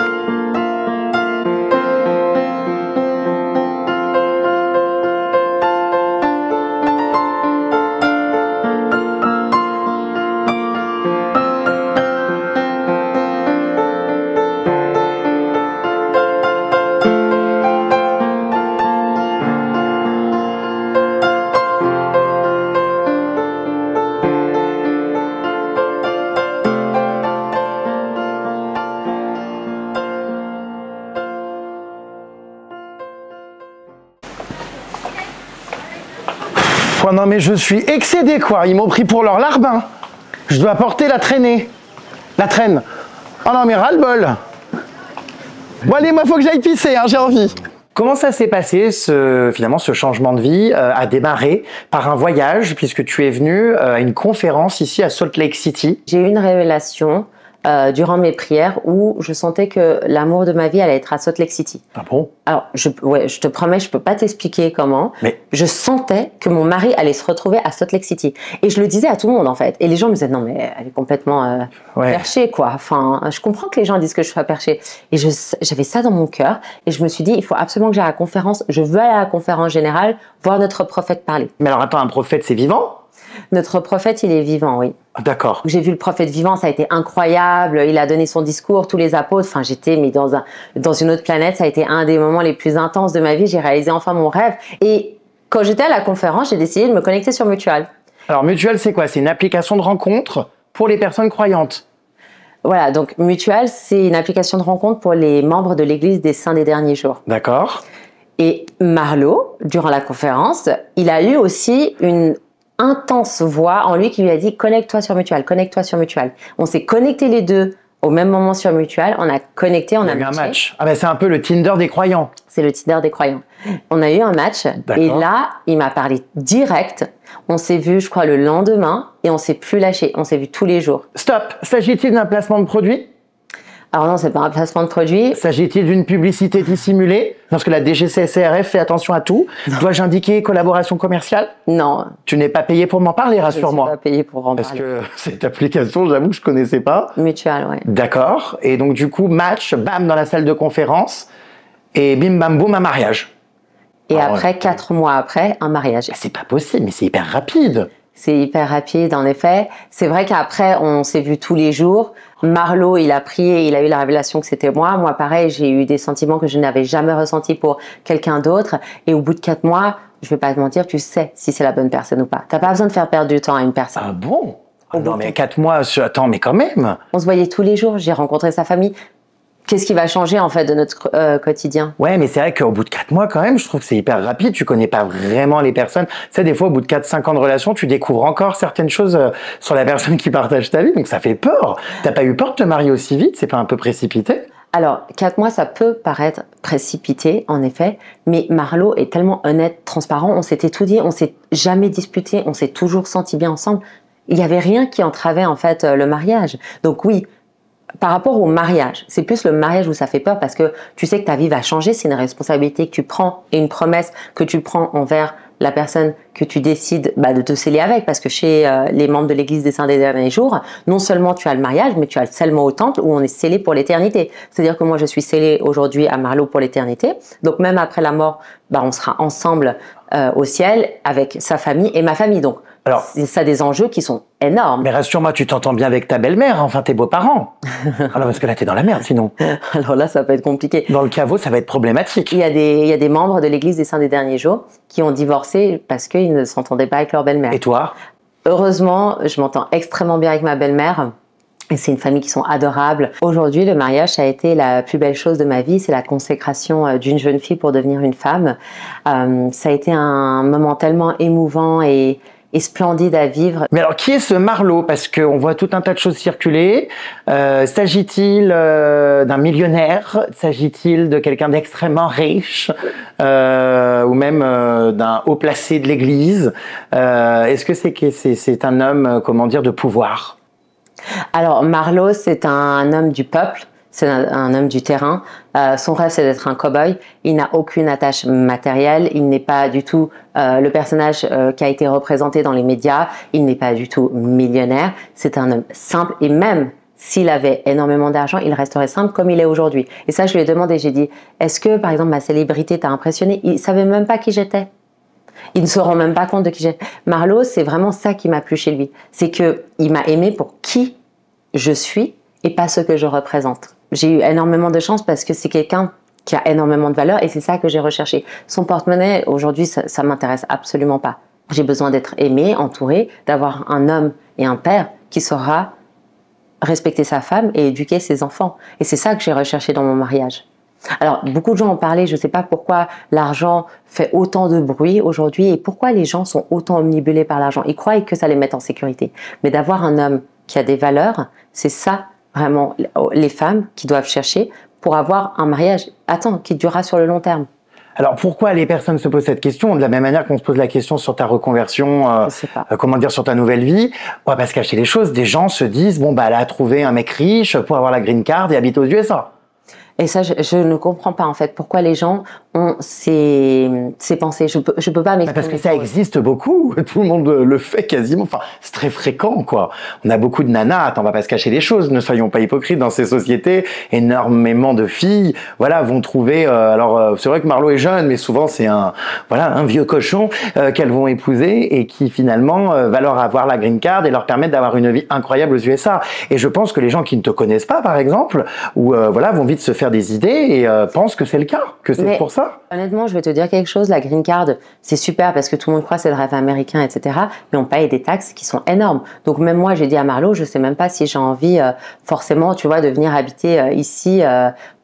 Oh non mais je suis excédé quoi, ils m'ont pris pour leur larbin. Je dois porter la traînée. La traîne. Oh non mais ras-le-bol. Bon allez, moi faut que j'aille pisser, hein, j'ai envie. Comment ça s'est passé, finalement, ce changement de vie a démarré par un voyage, puisque tu es venu à une conférence ici à Salt Lake City. J'ai eu une révélation durant mes prières où je sentais que l'amour de ma vie allait être à Salt Lake City. Ah bon? Alors, je te promets, je peux pas t'expliquer comment. Mais je sentais que mon mari allait se retrouver à Salt Lake City. Et je le disais à tout le monde, en fait. Et les gens me disaient, non, mais elle est complètement perchée, quoi. Enfin, je comprends que les gens disent que je sois perchée. Et j'avais ça dans mon cœur. Et je me suis dit, il faut absolument que j'aille à la conférence. Je veux aller à la conférence générale, voir notre prophète parler. Mais alors, attends, un prophète, c'est vivant? Notre prophète, il est vivant, oui. D'accord. J'ai vu le prophète vivant, ça a été incroyable. Il a donné son discours, tous les apôtres. Enfin, j'étais dans une autre planète. Ça a été un des moments les plus intenses de ma vie. J'ai réalisé enfin mon rêve. Et quand j'étais à la conférence, j'ai décidé de me connecter sur Mutual. Alors, Mutual, c'est quoi? C'est une application de rencontre pour les personnes croyantes. Voilà, donc Mutual, c'est une application de rencontre pour les membres de l'Église des Saints des Derniers Jours. D'accord. Et Marlo, durant la conférence, il a eu aussi une intense voix en lui qui lui a dit « Connecte-toi sur Mutual, connecte-toi sur Mutual ». On s'est connectés les deux au même moment sur Mutual, on a connecté, on a eu un match. Ah ben c'est un peu le Tinder des croyants. C'est le Tinder des croyants. On a eu un match et là, il m'a parlé direct. On s'est vu, je crois, le lendemain et on s'est plus lâché. On s'est vu tous les jours. Stop. S'agit-il d'un placement de produit? Alors non, c'est pas un placement de produit. S'agit-il d'une publicité dissimulée? Parce que la DGCCRF fait attention à tout. Dois-je indiquer collaboration commerciale? Non. Tu n'es pas payé pour m'en parler, rassure-moi. Je ne suis pas payé pour en parler. Parce que cette application, j'avoue que je connaissais pas. Mutual, ouais. D'accord. Et donc du coup, match, bam, dans la salle de conférence. Et bim, bam, boum, un mariage. Et après, 4 mois après, un mariage. C'est pas possible, mais c'est hyper rapide. C'est hyper rapide, en effet. C'est vrai qu'après, on s'est vu tous les jours. Marlo, il a prié, il a eu la révélation que c'était moi. Moi, pareil, j'ai eu des sentiments que je n'avais jamais ressentis pour quelqu'un d'autre. Et au bout de 4 mois, je vais pas te mentir, tu sais si c'est la bonne personne ou pas. T'as pas besoin de faire perdre du temps à une personne. Ah bon? Non, mais 4 mois, attends, mais quand même. On se voyait tous les jours, j'ai rencontré sa famille. Qu'est-ce qui va changer en fait de notre quotidien? Ouais, mais c'est vrai qu'au bout de 4 mois quand même, je trouve que c'est hyper rapide. Tu connais pas vraiment les personnes. Tu sais, des fois, au bout de 4-5 ans de relation, tu découvres encore certaines choses sur la personne qui partage ta vie. Donc ça fait peur. T'as pas eu peur de te marier aussi vite? C'est pas un peu précipité? Alors, 4 mois, ça peut paraître précipité, en effet, mais Marlo est tellement honnête, transparent, on s'était tout dit, on s'est jamais disputé, on s'est toujours senti bien ensemble. Il n'y avait rien qui entravait en fait le mariage. Donc oui, par rapport au mariage, c'est plus le mariage où ça fait peur parce que tu sais que ta vie va changer, c'est une responsabilité que tu prends et une promesse que tu prends envers la personne que tu décides de te sceller avec, parce que chez les membres de l'Église des Saints des Derniers Jours, non seulement tu as le mariage, mais tu as le scellement au temple où on est scellé pour l'éternité. C'est-à-dire que moi, je suis scellée aujourd'hui à Marlo pour l'éternité. Donc même après la mort, on sera ensemble au ciel avec sa famille et ma famille. Donc, Alors, ça a des enjeux qui sont énormes. mais rassure-moi, tu t'entends bien avec ta belle-mère, enfin tes beaux-parents. Alors parce que là, t'es dans la merde sinon. Alors là, ça peut être compliqué. Dans le caveau, ça va être problématique. Il y a des membres de l'Église des Saints des Derniers Jours qui ont divorcé parce qu'ils ne s'entendaient pas avec leur belle-mère. Et toi? Heureusement, je m'entends extrêmement bien avec ma belle-mère. Et c'est une famille qui sont adorables. Aujourd'hui, le mariage, ça a été la plus belle chose de ma vie. C'est la consécration d'une jeune fille pour devenir une femme. Ça a été un moment tellement émouvant et splendide à vivre. Mais alors, qui est ce Marlo? Parce qu'on voit tout un tas de choses circuler. S'agit-il d'un millionnaire? S'agit-il de quelqu'un d'extrêmement riche? Ou même d'un haut placé de l'Église? Est-ce que c'est un homme, comment dire, de pouvoir? Alors, Marlo, c'est un homme du peuple. C'est un homme du terrain. Son rêve, c'est d'être un cow-boy. Il n'a aucune attache matérielle. Il n'est pas du tout le personnage qui a été représenté dans les médias. Il n'est pas du tout millionnaire. C'est un homme simple. Et même s'il avait énormément d'argent, il resterait simple comme il est aujourd'hui. Et ça, je lui ai demandé. J'ai dit, est-ce que, par exemple, ma célébrité t'a impressionné? Il savait même pas qui j'étais. Ils ne se rendent même pas compte de qui j'étais. Marlo, c'est vraiment ça qui m'a plu chez lui. C'est que il m'a aimé pour qui je suis et pas ce que je représente. J'ai eu énormément de chance parce que c'est quelqu'un qui a énormément de valeur et c'est ça que j'ai recherché. Son porte-monnaie, aujourd'hui, ça m'intéresse absolument pas. J'ai besoin d'être aimée, entourée, d'avoir un homme et un père qui saura respecter sa femme et éduquer ses enfants. Et c'est ça que j'ai recherché dans mon mariage. Alors, beaucoup de gens ont parlé, je ne sais pas pourquoi l'argent fait autant de bruit aujourd'hui et pourquoi les gens sont autant omnibulés par l'argent. Ils croient que ça les met en sécurité. Mais d'avoir un homme qui a des valeurs, c'est ça vraiment les femmes qui doivent chercher pour avoir un mariage, qui durera sur le long terme. Alors pourquoi les personnes se posent cette question de la même manière qu'on se pose la question sur ta reconversion, comment dire, sur ta nouvelle vie? On va pas se cacher les choses. Des gens se disent bon bah elle a trouvé un mec riche pour avoir la green card et habite aux USA. Et ça, je ne comprends pas en fait pourquoi les gens ont ces pensées. Je peux pas m'exprimer. Parce que ça existe beaucoup, tout le monde le fait quasiment. Enfin, c'est très fréquent, quoi. On a beaucoup de nanas. Attends, on va pas se cacher les choses. Ne soyons pas hypocrites dans ces sociétés. Énormément de filles, voilà, vont trouver. Alors, c'est vrai que Marlo est jeune, mais souvent c'est un vieux cochon qu'elles vont épouser et qui finalement va leur avoir la green card et leur permettre d'avoir une vie incroyable aux USA. Et je pense que les gens qui ne te connaissent pas, par exemple, ou vont vite se faire des idées et pensent que c'est le cas, que c'est pour ça. Honnêtement, je vais te dire quelque chose, la green card, c'est super parce que tout le monde croit que c'est le rêve américain, etc. Mais on paye des taxes qui sont énormes. Donc même moi, j'ai dit à Marlo, je sais même pas si j'ai envie forcément, tu vois, de venir habiter ici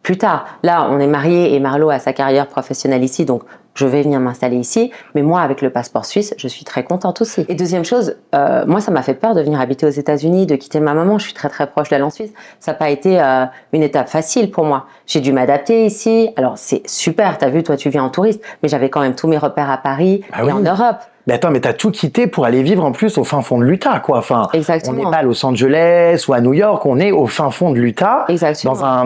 plus tard. Là, on est mariés et Marlo a sa carrière professionnelle ici, donc je vais venir m'installer ici, mais moi, avec le passeport suisse, je suis très contente aussi. Et deuxième chose, moi, ça m'a fait peur de venir habiter aux États-Unis, de quitter ma maman. Je suis très très proche d'elle en Suisse. Ça n'a pas été une étape facile pour moi. J'ai dû m'adapter ici. Alors c'est super, t'as vu, toi tu viens en touriste, mais j'avais quand même tous mes repères à Paris et en Europe. Mais attends, mais t'as tout quitté pour aller vivre en plus au fin fond de l'Utah, quoi. Enfin, exactement. On n'est pas à Los Angeles ou à New York, on est au fin fond de l'Utah,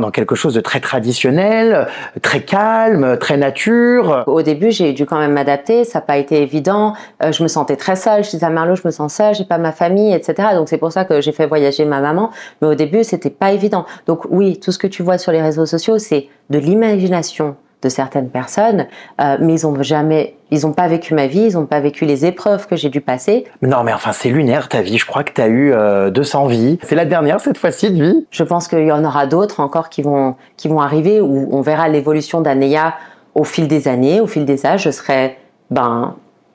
dans quelque chose de très traditionnel, très calme, très nature. Au début, j'ai dû quand même m'adapter, ça n'a pas été évident. Je me sentais très seule. Je disais à Marlo, je me sens seule, j'ai pas ma famille, etc. Donc c'est pour ça que j'ai fait voyager ma maman. Mais au début, c'était pas évident. Donc oui, tout ce que tu vois sur les réseaux sociaux, c'est de l'imagination de certaines personnes, mais ils ont pas vécu ma vie, ils ont pas vécu les épreuves que j'ai dû passer. Non, mais enfin, c'est lunaire ta vie. Je crois que tu as eu 200 vies. C'est la dernière cette fois-ci de vie. Je pense qu'il y en aura d'autres encore qui vont arriver où on verra l'évolution d'Anéa au fil des années, au fil des âges. Je serai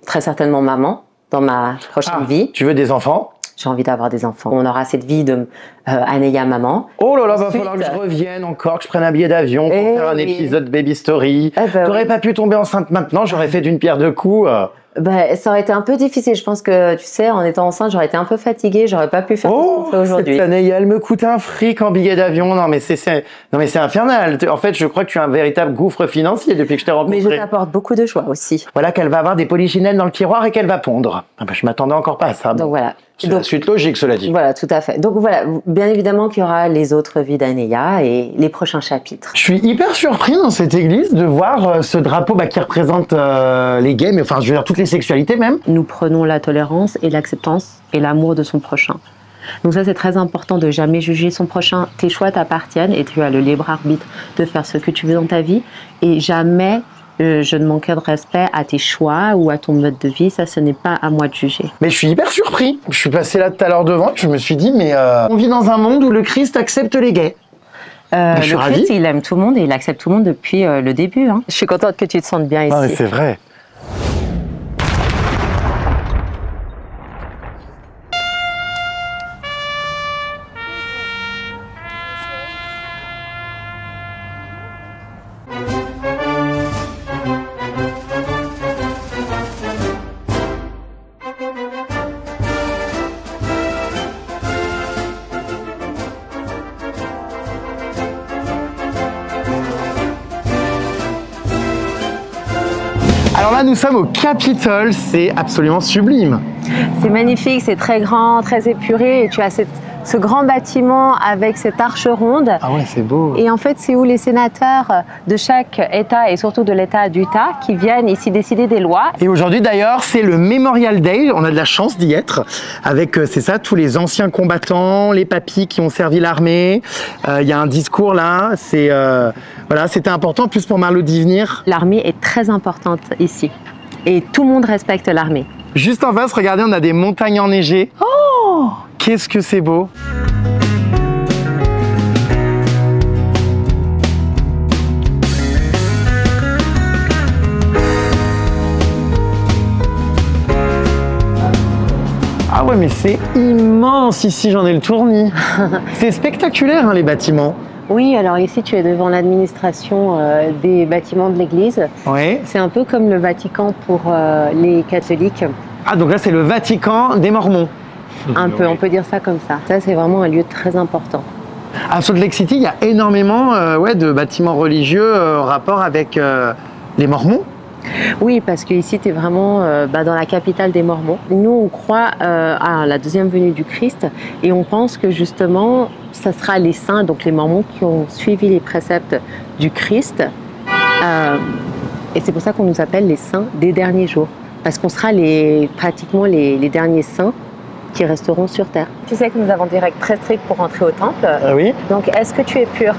très certainement maman dans ma prochaine vie. Tu veux des enfants? J'ai envie d'avoir des enfants. On aura cette vie de Anéa maman. Oh là là, va falloir que je revienne encore, que je prenne un billet d'avion pour faire un épisode Baby Story. T'aurais pas pu tomber enceinte maintenant, j'aurais fait d'une pierre deux coups. Ça aurait été un peu difficile. Je pense que, tu sais, en étant enceinte, j'aurais été un peu fatiguée. J'aurais pas pu faire tout ce qu'on fait aujourd'hui. Cette année, elle me coûte un fric en billet d'avion. Non, mais c'est infernal. En fait, je crois que tu as un véritable gouffre financier depuis que je t'ai rencontré. Mais je t'apporte beaucoup de choix aussi. Voilà qu'elle va avoir des polichinelles dans le tiroir et qu'elle va pondre. Je m'attendais encore pas à ça. Donc voilà. C'est la suite logique, cela dit. Voilà, tout à fait. Donc voilà, bien évidemment qu'il y aura les autres vies d'Anéa et les prochains chapitres. Je suis hyper surpris dans cette église de voir ce drapeau qui représente les gays, mais enfin, je veux dire toutes les sexualités même. Nous prenons la tolérance et l'acceptance et l'amour de son prochain. Donc ça, c'est très important de jamais juger son prochain. Tes choix t'appartiennent et tu as le libre arbitre de faire ce que tu veux dans ta vie et jamais je ne manquerai de respect à tes choix ou à ton mode de vie. Ça, ce n'est pas à moi de juger. Mais je suis hyper surpris. Je suis passé là tout à l'heure devant et je me suis dit, mais on vit dans un monde où le Christ accepte les gays. Je suis Le ravi. Christ, il aime tout le monde et il accepte tout le monde depuis le début. Hein. Je suis contente que tu te sentes bien ici. Non, mais c'est vrai. Alors là, nous sommes au Capitole, c'est absolument sublime. C'est magnifique, c'est très grand, très épuré et tu as ce grand bâtiment avec cette arche ronde. Ah ouais, c'est beau. Et en fait, c'est où les sénateurs de chaque État et surtout de l'État d'Utah qui viennent ici décider des lois. Et aujourd'hui d'ailleurs, c'est le Memorial Day, on a de la chance d'y être, avec, c'est ça, tous les anciens combattants, les papys qui ont servi l'armée. Il y a un discours là, voilà, c'était important, plus pour Marlo d'y venir. L'armée est très importante ici et tout le monde respecte l'armée. Juste en face, regardez, on a des montagnes enneigées. Oh, qu'est-ce que c'est beau! Ah ouais, mais c'est immense ici, j'en ai le tournis. C'est spectaculaire, hein, les bâtiments. Oui, alors ici tu es devant l'administration des bâtiments de l'église. Ouais. C'est un peu comme le Vatican pour les catholiques. Ah, donc là, c'est le Vatican des Mormons. Un peu, on peut dire ça comme ça. Ça, c'est vraiment un lieu très important. À Salt Lake City, il y a énormément de bâtiments religieux en rapport avec les Mormons. Oui, parce qu'ici, tu es vraiment dans la capitale des Mormons. Nous, on croit à la deuxième venue du Christ et on pense que justement, ça sera les saints, donc les Mormons, qui ont suivi les préceptes du Christ. Et c'est pour ça qu'on nous appelle les saints des derniers jours. Parce qu'on sera pratiquement les derniers saints qui resteront sur Terre. Tu sais que nous avons des règles très strictes pour rentrer au temple. Oui. Donc, est-ce que tu es pur?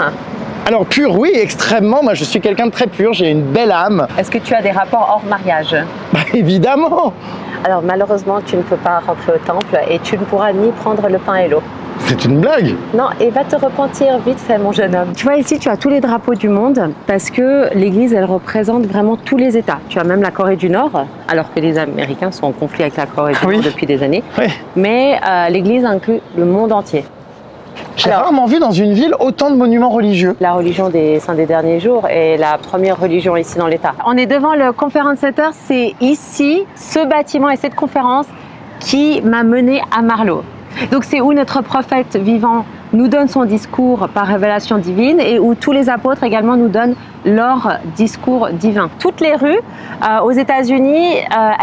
Alors pur, oui, extrêmement. Moi, je suis quelqu'un de très pur. J'ai une belle âme. Est-ce que tu as des rapports hors mariage? Bah, évidemment. Alors malheureusement, tu ne peux pas rentrer au temple et tu ne pourras ni prendre le pain et l'eau. C'est une blague. Non, et va te repentir vite fait, mon jeune homme. Tu vois, ici, tu as tous les drapeaux du monde parce que l'Église, elle représente vraiment tous les États. Tu as même la Corée du Nord, alors que les Américains sont en conflit avec la Corée du Nord depuis des années. Oui. Mais l'Église inclut le monde entier. J'ai rarement vu dans une ville autant de monuments religieux. La religion des saints des derniers jours est la première religion ici dans l'État. On est devant le Conference Center. C'est ici, ce bâtiment et cette conférence qui m'a mené à Marlo. Donc c'est où notre prophète vivant nous donne son discours par révélation divine et où tous les apôtres également nous donnent leur discours divin. Toutes les rues aux États-Unis,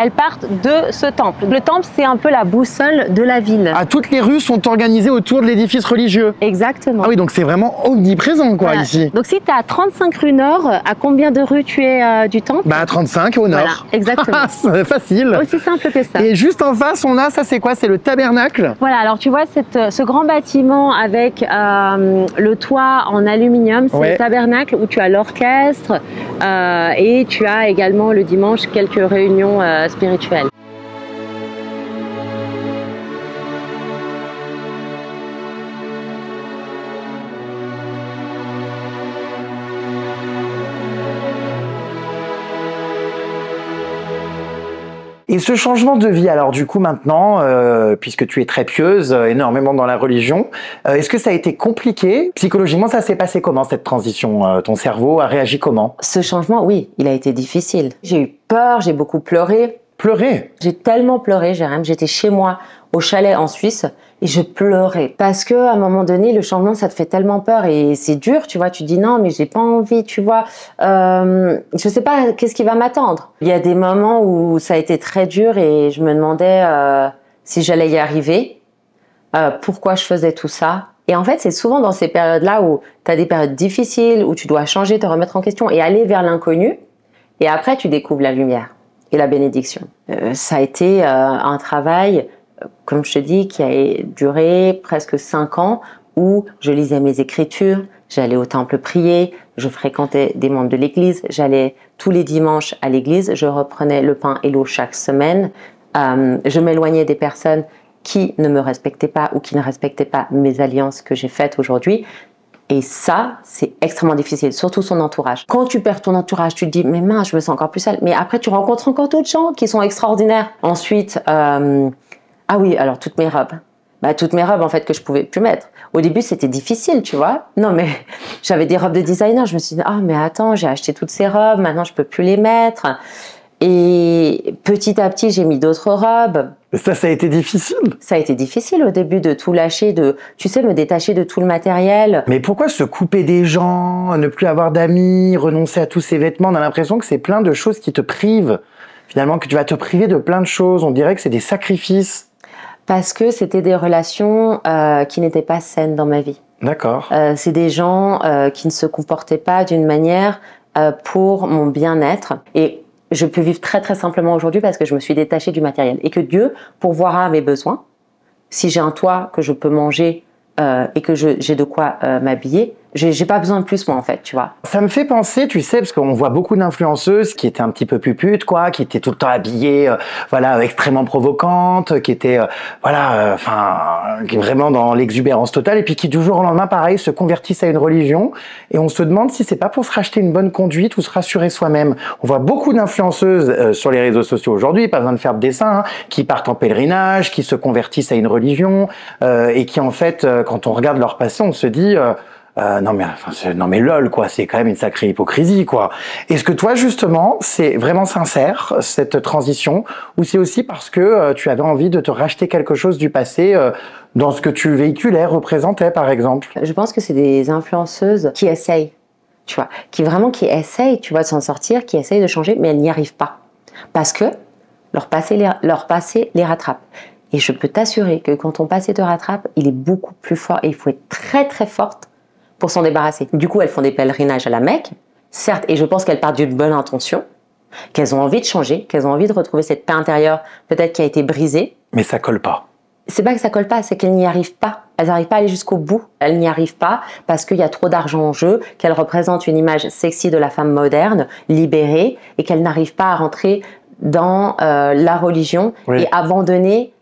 elles partent de ce temple. Le temple, c'est un peu la boussole de la ville. Ah, toutes les rues sont organisées autour de l'édifice religieux. Exactement. Ah oui, donc c'est vraiment omniprésent, quoi, Voilà. ici. Donc si tu es à 35 rue Nord, à combien de rues tu es du temple? Bah, 35 au nord. Voilà, exactement. C'est facile. Aussi simple que ça. Et juste en face, on a, ça c'est quoi? C'est le tabernacle. Voilà, alors tu vois ce grand bâtiment avec le toit en aluminium, c'est le tabernacle où tu as l'orchestre et tu as également le dimanche quelques réunions spirituelles. Et ce changement de vie, alors du coup maintenant, puisque tu es très pieuse, énormément dans la religion, est-ce que ça a été compliqué? Psychologiquement, ça s'est passé comment cette transition? Ton cerveau a réagi comment? Ce changement, oui, il a été difficile. J'ai eu peur, j'ai beaucoup pleuré. Pleurer? J'ai tellement pleuré, Jérém. J'étais chez moi, au chalet en Suisse, et je pleurais. Parce que à un moment donné, le changement, ça te fait tellement peur et c'est dur, tu vois. Tu dis non, mais j'ai pas envie, tu vois. Je sais pas qu'est-ce qui va m'attendre. Il y a des moments où ça a été très dur et je me demandais si j'allais y arriver, pourquoi je faisais tout ça. Et en fait, c'est souvent dans ces périodes-là où tu as des périodes difficiles, où tu dois changer, te remettre en question et aller vers l'inconnu. Et après, tu découvres la lumière et la bénédiction. Ça a été un travail, comme je te dis, qui a duré presque 5 ans où je lisais mes écritures, j'allais au temple prier, je fréquentais des membres de l'église, j'allais tous les dimanches à l'église, je reprenais le pain et l'eau chaque semaine, je m'éloignais des personnes qui ne me respectaient pas ou qui ne respectaient pas mes alliances que j'ai faites aujourd'hui. Et ça, c'est extrêmement difficile, surtout son entourage. Quand tu perds ton entourage, tu te dis, mais mince, je me sens encore plus seule. Mais après, tu rencontres encore d'autres gens qui sont extraordinaires. Ensuite, ah oui, alors toutes mes robes. Toutes mes robes, en fait, que je pouvais plus mettre. Au début, c'était difficile, tu vois. Non, mais j'avais des robes de designer. Je me suis dit, ah, mais attends, j'ai acheté toutes ces robes. Maintenant, je peux plus les mettre. Et petit à petit, j'ai mis d'autres robes. Ça a été difficile. Ça a été difficile au début de tout lâcher, tu sais, me détacher de tout le matériel. Mais pourquoi se couper des gens, ne plus avoir d'amis, renoncer à tous ces vêtements? On a l'impression que c'est plein de choses qui te privent. Finalement, que tu vas te priver de plein de choses. On dirait que c'est des sacrifices. Parce que c'était des relations qui n'étaient pas saines dans ma vie. D'accord. C'est des gens qui ne se comportaient pas d'une manière pour mon bien-être. Et je peux vivre très très simplement aujourd'hui parce que je me suis détachée du matériel. Et que Dieu pourvoira à mes besoins. Si j'ai un toit que je peux manger et que j'ai de quoi m'habiller, j'ai pas besoin de plus moi en fait, tu vois. Ça me fait penser, tu sais, parce qu'on voit beaucoup d'influenceuses qui étaient un petit peu puputes, quoi, qui étaient tout le temps habillées, voilà, extrêmement provocantes, qui étaient, vraiment dans l'exubérance totale, et puis qui du jour au lendemain, pareil, se convertissent à une religion, et on se demande si c'est pas pour se racheter une bonne conduite ou se rassurer soi-même. On voit beaucoup d'influenceuses sur les réseaux sociaux aujourd'hui, pas besoin de faire de dessin, hein, qui partent en pèlerinage, qui se convertissent à une religion, et qui en fait, quand on regarde leur passé, on se dit non mais lol quoi, c'est quand même une sacrée hypocrisie quoi. Est-ce que toi justement c'est vraiment sincère cette transition, ou c'est aussi parce que tu avais envie de te racheter quelque chose du passé dans ce que tu véhiculais, représentais par exemple? Je pense que c'est des influenceuses qui essayent, tu vois, qui essayent, tu vois, de s'en sortir, qui essayent de changer, mais elles n'y arrivent pas parce que leur passé les rattrape. Et je peux t'assurer que quand ton passé te rattrape, il est beaucoup plus fort et il faut être très très forte pour s'en débarrasser. Du coup, elles font des pèlerinages à la Mecque, certes, et je pense qu'elles partent d'une bonne intention, qu'elles ont envie de changer, qu'elles ont envie de retrouver cette paix intérieure, peut-être qui a été brisée. Mais ça colle pas. C'est pas que ça colle pas, c'est qu'elles n'y arrivent pas. Elles n'arrivent pas à aller jusqu'au bout. Elles n'y arrivent pas parce qu'il y a trop d'argent en jeu, qu'elles représentent une image sexy de la femme moderne, libérée, et qu'elles n'arrivent pas à rentrer dans la religion et abandonner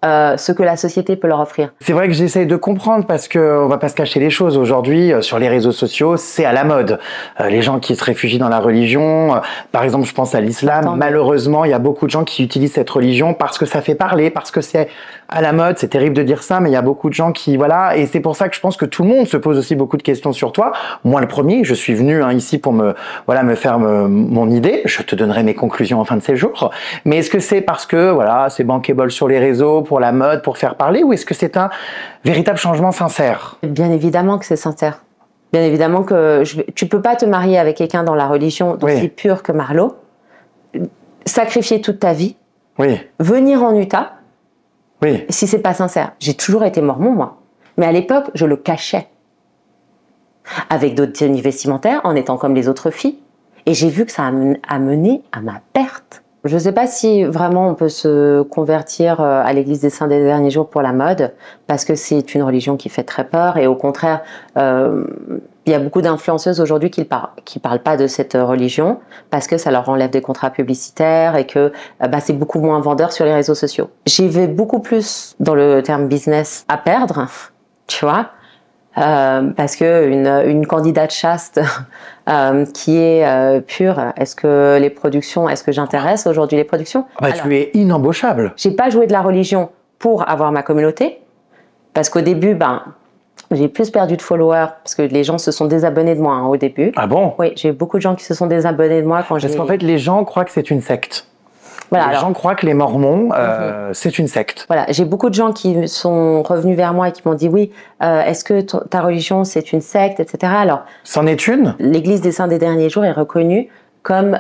ce que la société peut leur offrir. C'est vrai que j'essaye de comprendre parce que on va pas se cacher les choses. Aujourd'hui, sur les réseaux sociaux, c'est à la mode. Les gens qui se réfugient dans la religion, par exemple, je pense à l'islam. Malheureusement, il y a beaucoup de gens qui utilisent cette religion parce que ça fait parler, parce que c'est à la mode. C'est terrible de dire ça, mais il y a beaucoup de gens qui, voilà. Et c'est pour ça que je pense que tout le monde se pose aussi beaucoup de questions sur toi. Moi, le premier, je suis venu ici pour me faire mon idée. Je te donnerai mes conclusions en fin de séjour. Mais est-ce que c'est parce que, voilà, c'est bankable sur les réseaux, pour la mode, pour faire parler, ou est-ce que c'est un véritable changement sincère? Bien évidemment que c'est sincère. Bien évidemment que tu peux pas te marier avec quelqu'un dans la religion aussi pure que Marlo, sacrifier toute ta vie, venir en Utah, si c'est pas sincère. J'ai toujours été mormon, moi. Mais à l'époque, je le cachais. Avec d'autres tenues vestimentaires, en étant comme les autres filles. Et j'ai vu que ça a mené à ma perte. Je ne sais pas si vraiment on peut se convertir à l'Église des Saints des Derniers Jours pour la mode, parce que c'est une religion qui fait très peur, et au contraire, il y a beaucoup d'influenceuses aujourd'hui qui parlent pas de cette religion, parce que ça leur enlève des contrats publicitaires et que c'est beaucoup moins vendeur sur les réseaux sociaux. J'y vais beaucoup plus dans le terme business à perdre, tu vois, parce que une candidate chaste qui est pure, est-ce que j'intéresse aujourd'hui les productions? Alors, tu es inembauchable. J'ai pas joué de la religion pour avoir ma communauté, parce qu'au début, j'ai plus perdu de followers parce que les gens se sont désabonnés de moi au début. Ah bon? Oui, j'ai eu beaucoup de gens qui se sont désabonnés de moi Parce qu'en fait, les gens croient que c'est une secte. Voilà, les gens croient que les Mormons, c'est une secte. Voilà, j'ai beaucoup de gens qui sont revenus vers moi et qui m'ont dit oui, est-ce que ta religion c'est une secte, etc. Alors, c'en est une. L'Église des Saints des Derniers Jours est reconnue comme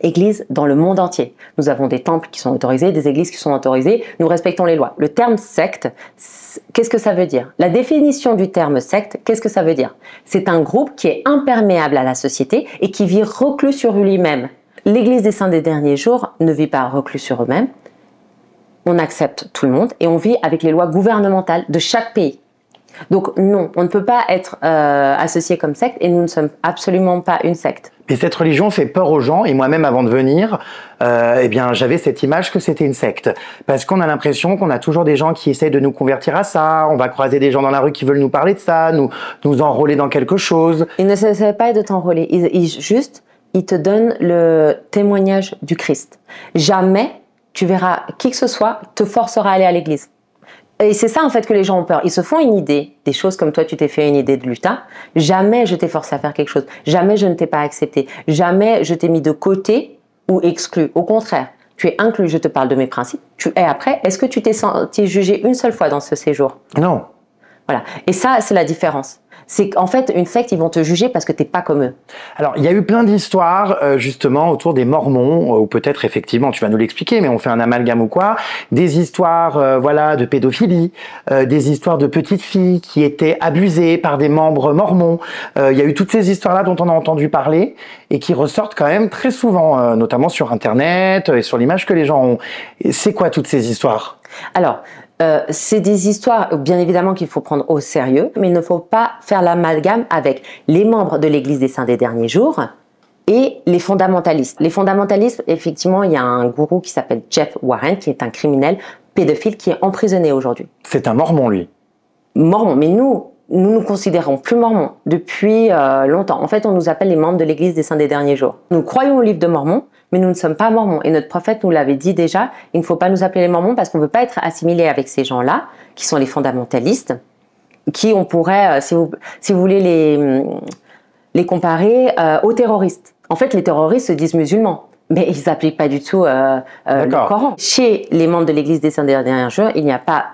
église dans le monde entier. Nous avons des temples qui sont autorisés, des églises qui sont autorisées, nous respectons les lois. Le terme secte, qu'est-ce que ça veut dire? La définition du terme secte, qu'est-ce que ça veut dire? C'est un groupe qui est imperméable à la société et qui vit reclus sur lui-même. L'Église des Saints des Derniers Jours ne vit pas reclus sur eux-mêmes. On accepte tout le monde et on vit avec les lois gouvernementales de chaque pays. Donc non, on ne peut pas être associé comme secte et nous ne sommes absolument pas une secte. Et cette religion fait peur aux gens. Et moi-même, avant de venir, eh bien, j'avais cette image que c'était une secte. Parce qu'on a l'impression qu'on a toujours des gens qui essayent de nous convertir à ça. On va croiser des gens dans la rue qui veulent nous parler de ça, nous enrôler dans quelque chose. Ils ne s'essaient pas de t'enrôler. Ils te donnent le témoignage du Christ. Jamais tu verras qui que ce soit te forcera à aller à l'église. Et c'est ça en fait que les gens ont peur. Ils se font une idée, des choses comme toi tu t'es fait une idée de l'Utah. Jamais je t'ai forcé à faire quelque chose. Jamais je ne t'ai pas accepté. Jamais je t'ai mis de côté ou exclu. Au contraire, tu es inclus. Je te parle de mes principes. Tu es après. Est-ce que tu t'es senti jugé une seule fois dans ce séjour? Non. Voilà. Et ça, c'est la différence. C'est qu'en fait, une secte, ils vont te juger parce que t'es pas comme eux. Alors, il y a eu plein d'histoires, justement, autour des Mormons, ou peut-être, effectivement, tu vas nous l'expliquer, mais on fait un amalgame ou quoi, des histoires, voilà, de pédophilie, des histoires de petites filles qui étaient abusées par des membres mormons. Il y a eu toutes ces histoires-là dont on a entendu parler, et qui ressortent quand même très souvent, notamment sur Internet, et sur l'image que les gens ont. C'est quoi toutes ces histoires? Alors, c'est des histoires, bien évidemment, qu'il faut prendre au sérieux, mais il ne faut pas faire l'amalgame avec les membres de l'Église des Saints des Derniers Jours et les fondamentalistes. Les fondamentalistes, effectivement, il y a un gourou qui s'appelle Jeff Warren, qui est un criminel pédophile qui est emprisonné aujourd'hui. C'est un mormon, lui. Mormon, mais nous considérons plus mormons depuis longtemps. En fait, on nous appelle les membres de l'Église des Saints des Derniers Jours. Nous croyons au livre de Mormon, mais nous ne sommes pas mormons. Et notre prophète nous l'avait dit déjà, il ne faut pas nous appeler les mormons parce qu'on ne veut pas être assimilés avec ces gens-là, qui sont les fondamentalistes, qui on pourrait, si vous voulez les comparer aux terroristes. En fait, les terroristes se disent musulmans, mais ils n'appliquent pas du tout le Coran. Chez les membres de l'Église des Saints des Derniers Jours, il n'y a pas,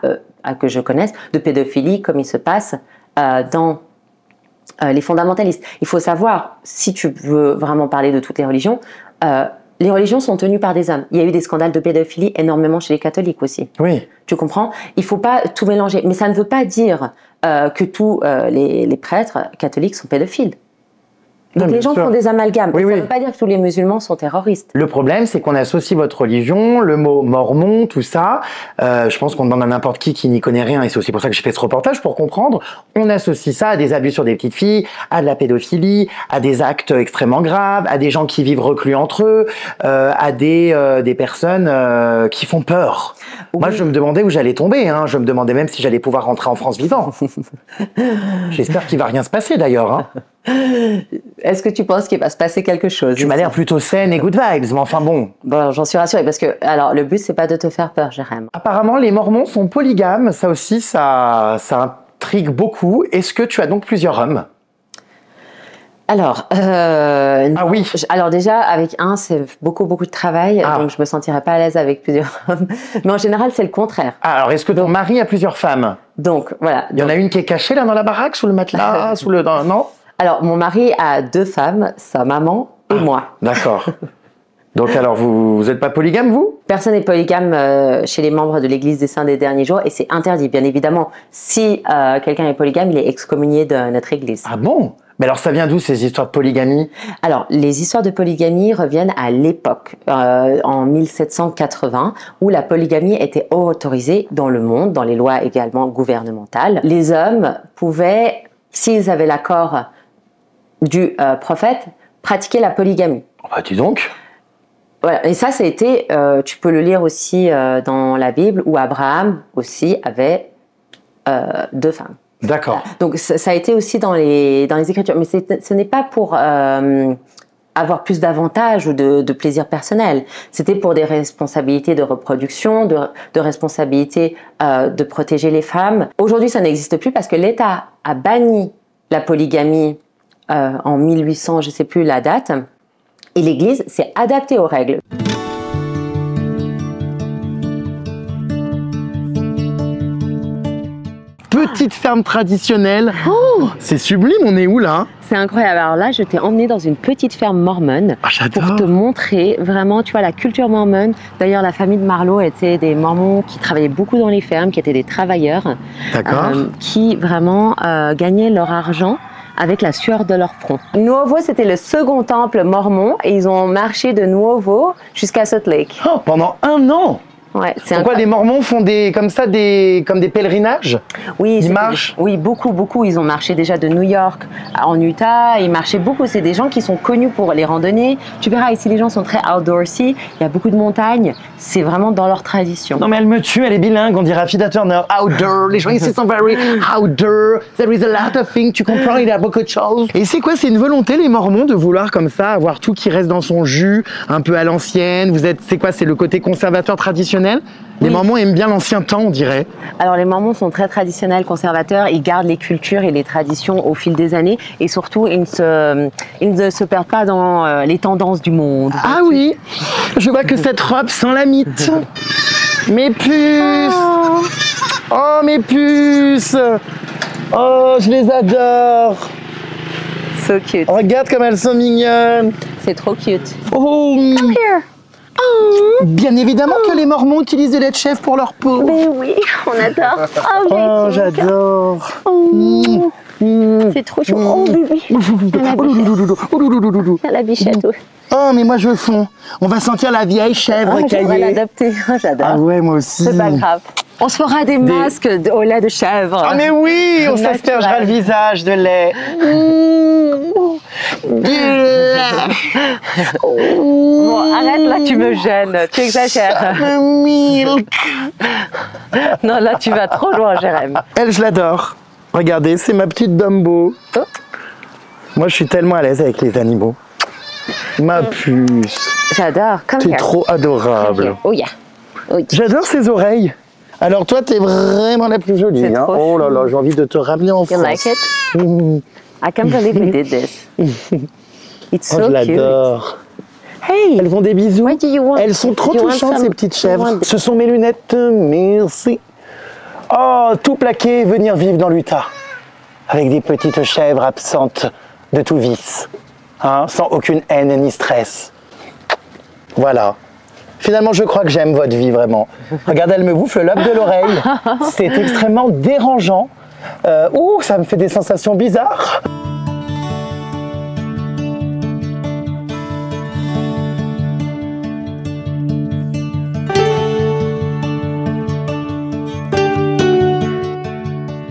à que je connaisse, de pédophilie comme il se passe dans les fondamentalistes. Il faut savoir, si tu veux vraiment parler de toutes les religions sont tenues par des hommes. Il y a eu des scandales de pédophilie énormément chez les catholiques aussi. Oui. Tu comprends? Il ne faut pas tout mélanger. Mais ça ne veut pas dire que tous les prêtres catholiques sont pédophiles. Donc les gens font des amalgames. Ça ne veut pas dire que tous les musulmans sont terroristes. Le problème, c'est qu'on associe votre religion, le mot mormon, tout ça. Je pense qu'on demande à n'importe qui n'y connaît rien, et c'est aussi pour ça que j'ai fait ce reportage, pour comprendre. On associe ça à des abus sur des petites filles, à de la pédophilie, à des actes extrêmement graves, à des gens qui vivent reclus entre eux, à des personnes qui font peur. Oui. Moi, je me demandais où j'allais tomber. Hein. Je me demandais même si j'allais pouvoir rentrer en France vivant. J'espère qu'il va rien se passer d'ailleurs. Hein. Est-ce que tu penses qu'il va se passer quelque chose? Tu m'as l'air plutôt saine et good vibes, mais enfin bon. Bon, j'en suis rassurée parce que, alors, le but, c'est pas de te faire peur, Jérém. Apparemment, les Mormons sont polygames. Ça aussi, ça intrigue beaucoup. Est-ce que tu as donc plusieurs hommes? Alors, ah oui. Alors déjà, avec un, c'est beaucoup de travail, donc je me sentirais pas à l'aise avec plusieurs hommes. Mais en général, c'est le contraire. Ah, alors, est-ce que ton mari a plusieurs femmes? Donc, voilà. Il y en a une qui est cachée là dans la baraque, sous le matelas, sous le... Non? Alors, mon mari a 2 femmes, sa maman et moi. D'accord. Donc alors, vous n'êtes pas polygame, vous? Personne n'est polygame chez les membres de l'Église des Saints des Derniers Jours, et c'est interdit, bien évidemment. Si quelqu'un est polygame, il est excommunié de notre Église. Ah bon? Mais alors ça vient d'où ces histoires de polygamie? Alors les histoires de polygamie reviennent à l'époque, en 1780, où la polygamie était autorisée dans le monde, dans les lois également gouvernementales. Les hommes pouvaient, s'ils avaient l'accord du prophète, pratiquer la polygamie. Bah dis donc. Voilà. Et ça a été, tu peux le lire aussi dans la Bible, où Abraham aussi avait 2 femmes. D'accord. Donc ça a été aussi dans les Écritures, mais ce n'est pas pour avoir plus d'avantages ou de plaisir personnel. C'était pour des responsabilités de reproduction, de responsabilités de protéger les femmes. Aujourd'hui, ça n'existe plus parce que l'État a banni la polygamie en 1800, je ne sais plus la date, et l'Église s'est adaptée aux règles. Petite ferme traditionnelle. Oh, c'est sublime, on est où là? C'est incroyable. Alors là, je t'ai emmené dans une petite ferme mormone pour te montrer vraiment, tu vois, la culture mormone. D'ailleurs, la famille de Marlowe était des mormons qui travaillaient beaucoup dans les fermes, qui étaient des travailleurs, qui vraiment gagnaient leur argent avec la sueur de leur front. Nuovo, c'était le second temple mormon et ils ont marché de Nuovo jusqu'à Salt Lake. Oh, pendant 1 an? Ouais, Pourquoi les Mormons font comme des pèlerinages? Oui, ils marchent. Oui, beaucoup. Ils ont marché déjà de New York en Utah. Ils marchaient beaucoup. C'est des gens qui sont connus pour les randonnées. Tu verras ici, les gens sont très outdoorsy. Il y a beaucoup de montagnes. C'est vraiment dans leur tradition. Non mais elle me tue, elle est bilingue. On dirait Affida Turner. Outdoor. Les gens ici sont very outdoor. There is a lot of things. Tu comprends? Il y a beaucoup de choses. Et c'est quoi? C'est une volonté les Mormons de vouloir comme ça avoir tout qui reste dans son jus, un peu à l'ancienne. C'est quoi? C'est le côté conservateur traditionnel? Les Mormons aiment bien l'ancien temps, on dirait. Alors les Mormons sont très traditionnels, conservateurs. Ils gardent les cultures et les traditions au fil des années. Et surtout, ils ne se perdent pas dans les tendances du monde. Ah oui, je vois que cette robe sent la mythe. Mes puces. Oh, mes puces. Oh, je les adore. So cute. Regarde comme elles sont mignonnes. C'est trop cute. Oh. Come here. Bien évidemment que les Mormons utilisent de lait de chèvre pour leur peau. Mais oui, on adore. Oh, j'adore. C'est trop chou. Oh, bébé. La bichette. Oh, mais moi je fonds. On va sentir la vieille chèvre J'aimerais caillée. l'adopter. J'adore. Ah ouais, moi aussi. C'est pas grave. On se fera des masques au lait de chèvre. Ah mais oui, on s'aspergera le visage de lait. Bon, arrête, là tu me gênes, tu exagères. Non, là tu vas trop loin, Jérém. Elle, je l'adore. Regardez, c'est ma petite Dumbo. Moi, je suis tellement à l'aise avec les animaux. Ma puce. J'adore, comme T'es trop adorable. Oh yeah. Oui. J'adore ses oreilles. Alors toi, t'es vraiment la plus jolie. Hein. Oh là là, j'ai envie de te ramener en France. You like it? I can't believe we did this. It's so je cute. l'adore. Hey, Elles font des bisous. what do you want? Elles sont trop You want touchantes, some- ces petites you chèvres. want- Ce sont mes lunettes. Merci. Oh, tout plaqué, venir vivre dans l'Utah. Avec des petites chèvres absentes de tout vice. Hein, sans aucune haine ni stress. Voilà. Finalement, je crois que j'aime votre vie, vraiment. Regarde, elle me bouffe le lobe de l'oreille. C'est extrêmement dérangeant. Ouh, ça me fait des sensations bizarres.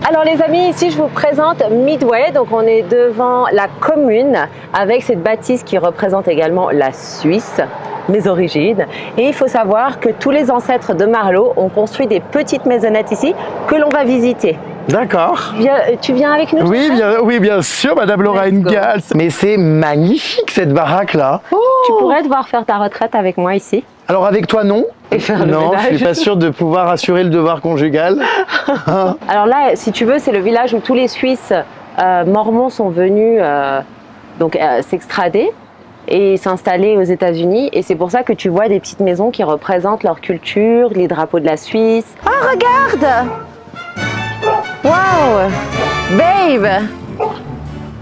Alors les amis, ici je vous présente Midway, donc on est devant la commune avec cette bâtisse qui représente également la Suisse, mes origines. Et il faut savoir que tous les ancêtres de Marlowe ont construit des petites maisonnettes ici que l'on va visiter. D'accord. Tu viens avec nous? Oui, bien sûr, Madame Laura Let's go. Ingalls. Mais c'est magnifique cette baraque-là. Tu pourrais devoir faire ta retraite avec moi ici. Alors avec toi, non. Et faire le Non, ménage. je suis pas sûr de pouvoir assurer le devoir conjugal. Alors là, si tu veux, c'est le village où tous les Suisses mormons sont venus s'extrader et s'installer aux États-Unis. Et c'est pour ça que tu vois des petites maisons qui représentent leur culture, les drapeaux de la Suisse. Oh, regarde! Wow! Babe!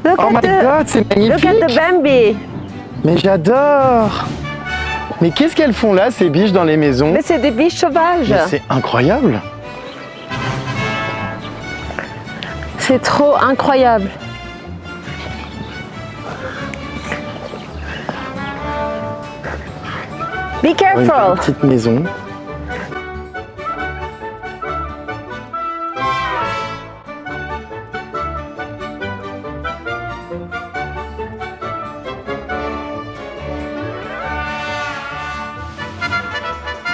Look Oh at my the, God, c'est look magnifique. at the Bambi! Mais j'adore. Mais qu'est-ce qu'elles font là, ces biches dans les maisons? Mais c'est des biches sauvages! Mais c'est incroyable. C'est trop incroyable! Be Une careful! petite maison.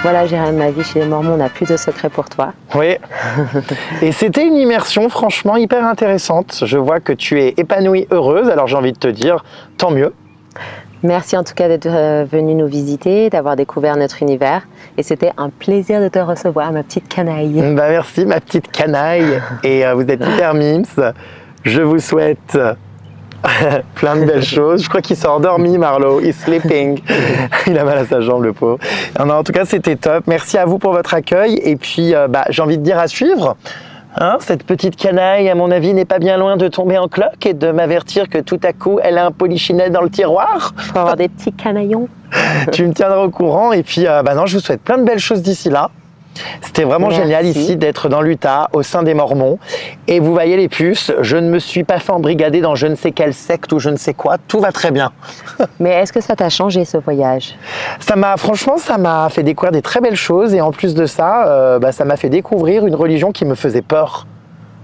Voilà, Jérém, ma vie chez les Mormons, on n'a plus de secret pour toi. Oui. Et c'était une immersion franchement hyper intéressante. Je vois que tu es épanouie, heureuse. Alors j'ai envie de te dire, tant mieux. Merci en tout cas d'être venu nous visiter, d'avoir découvert notre univers. Et c'était un plaisir de te recevoir, ma petite canaille. Bah merci ma petite canaille. Et vous êtes hyper mimes. Je vous souhaite plein de belles choses. Je crois qu'il s'est endormi, Marlowe. He's sleeping. Il a mal à sa jambe, le pauvre. Non, en tout cas, c'était top. Merci à vous pour votre accueil. Et puis, j'ai envie de dire à suivre. Hein, cette petite canaille, à mon avis, n'est pas bien loin de tomber en cloque et de m'avertir que tout à coup, elle a un polichinelle dans le tiroir. Il faut avoir des petits canaillons. Tu me tiendras au courant. Et puis, non, je vous souhaite plein de belles choses d'ici là. C'était vraiment Merci. génial ici d'être dans l'Utah, au sein des Mormons. Et vous voyez les puces, je ne me suis pas fait embrigader dans je ne sais quelle secte ou je ne sais quoi. Tout va très bien. Mais est-ce que ça t'a changé ce voyage? Franchement, ça m'a fait découvrir des très belles choses. Et en plus de ça, ça m'a fait découvrir une religion qui me faisait peur.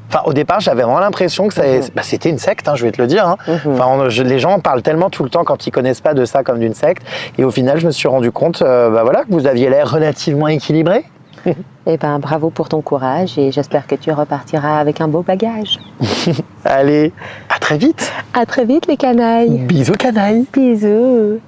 Enfin, au départ, j'avais vraiment l'impression que c'était une secte, je vais te le dire. Hein. Enfin, les gens en parlent tellement tout le temps quand ils connaissent pas de ça comme d'une secte. Et au final, je me suis rendu compte que vous aviez l'air relativement équilibré. Eh ben, bravo pour ton courage et j'espère que tu repartiras avec un beau bagage. Allez, à très vite. À très vite les canailles. Bisous canailles. Bisous.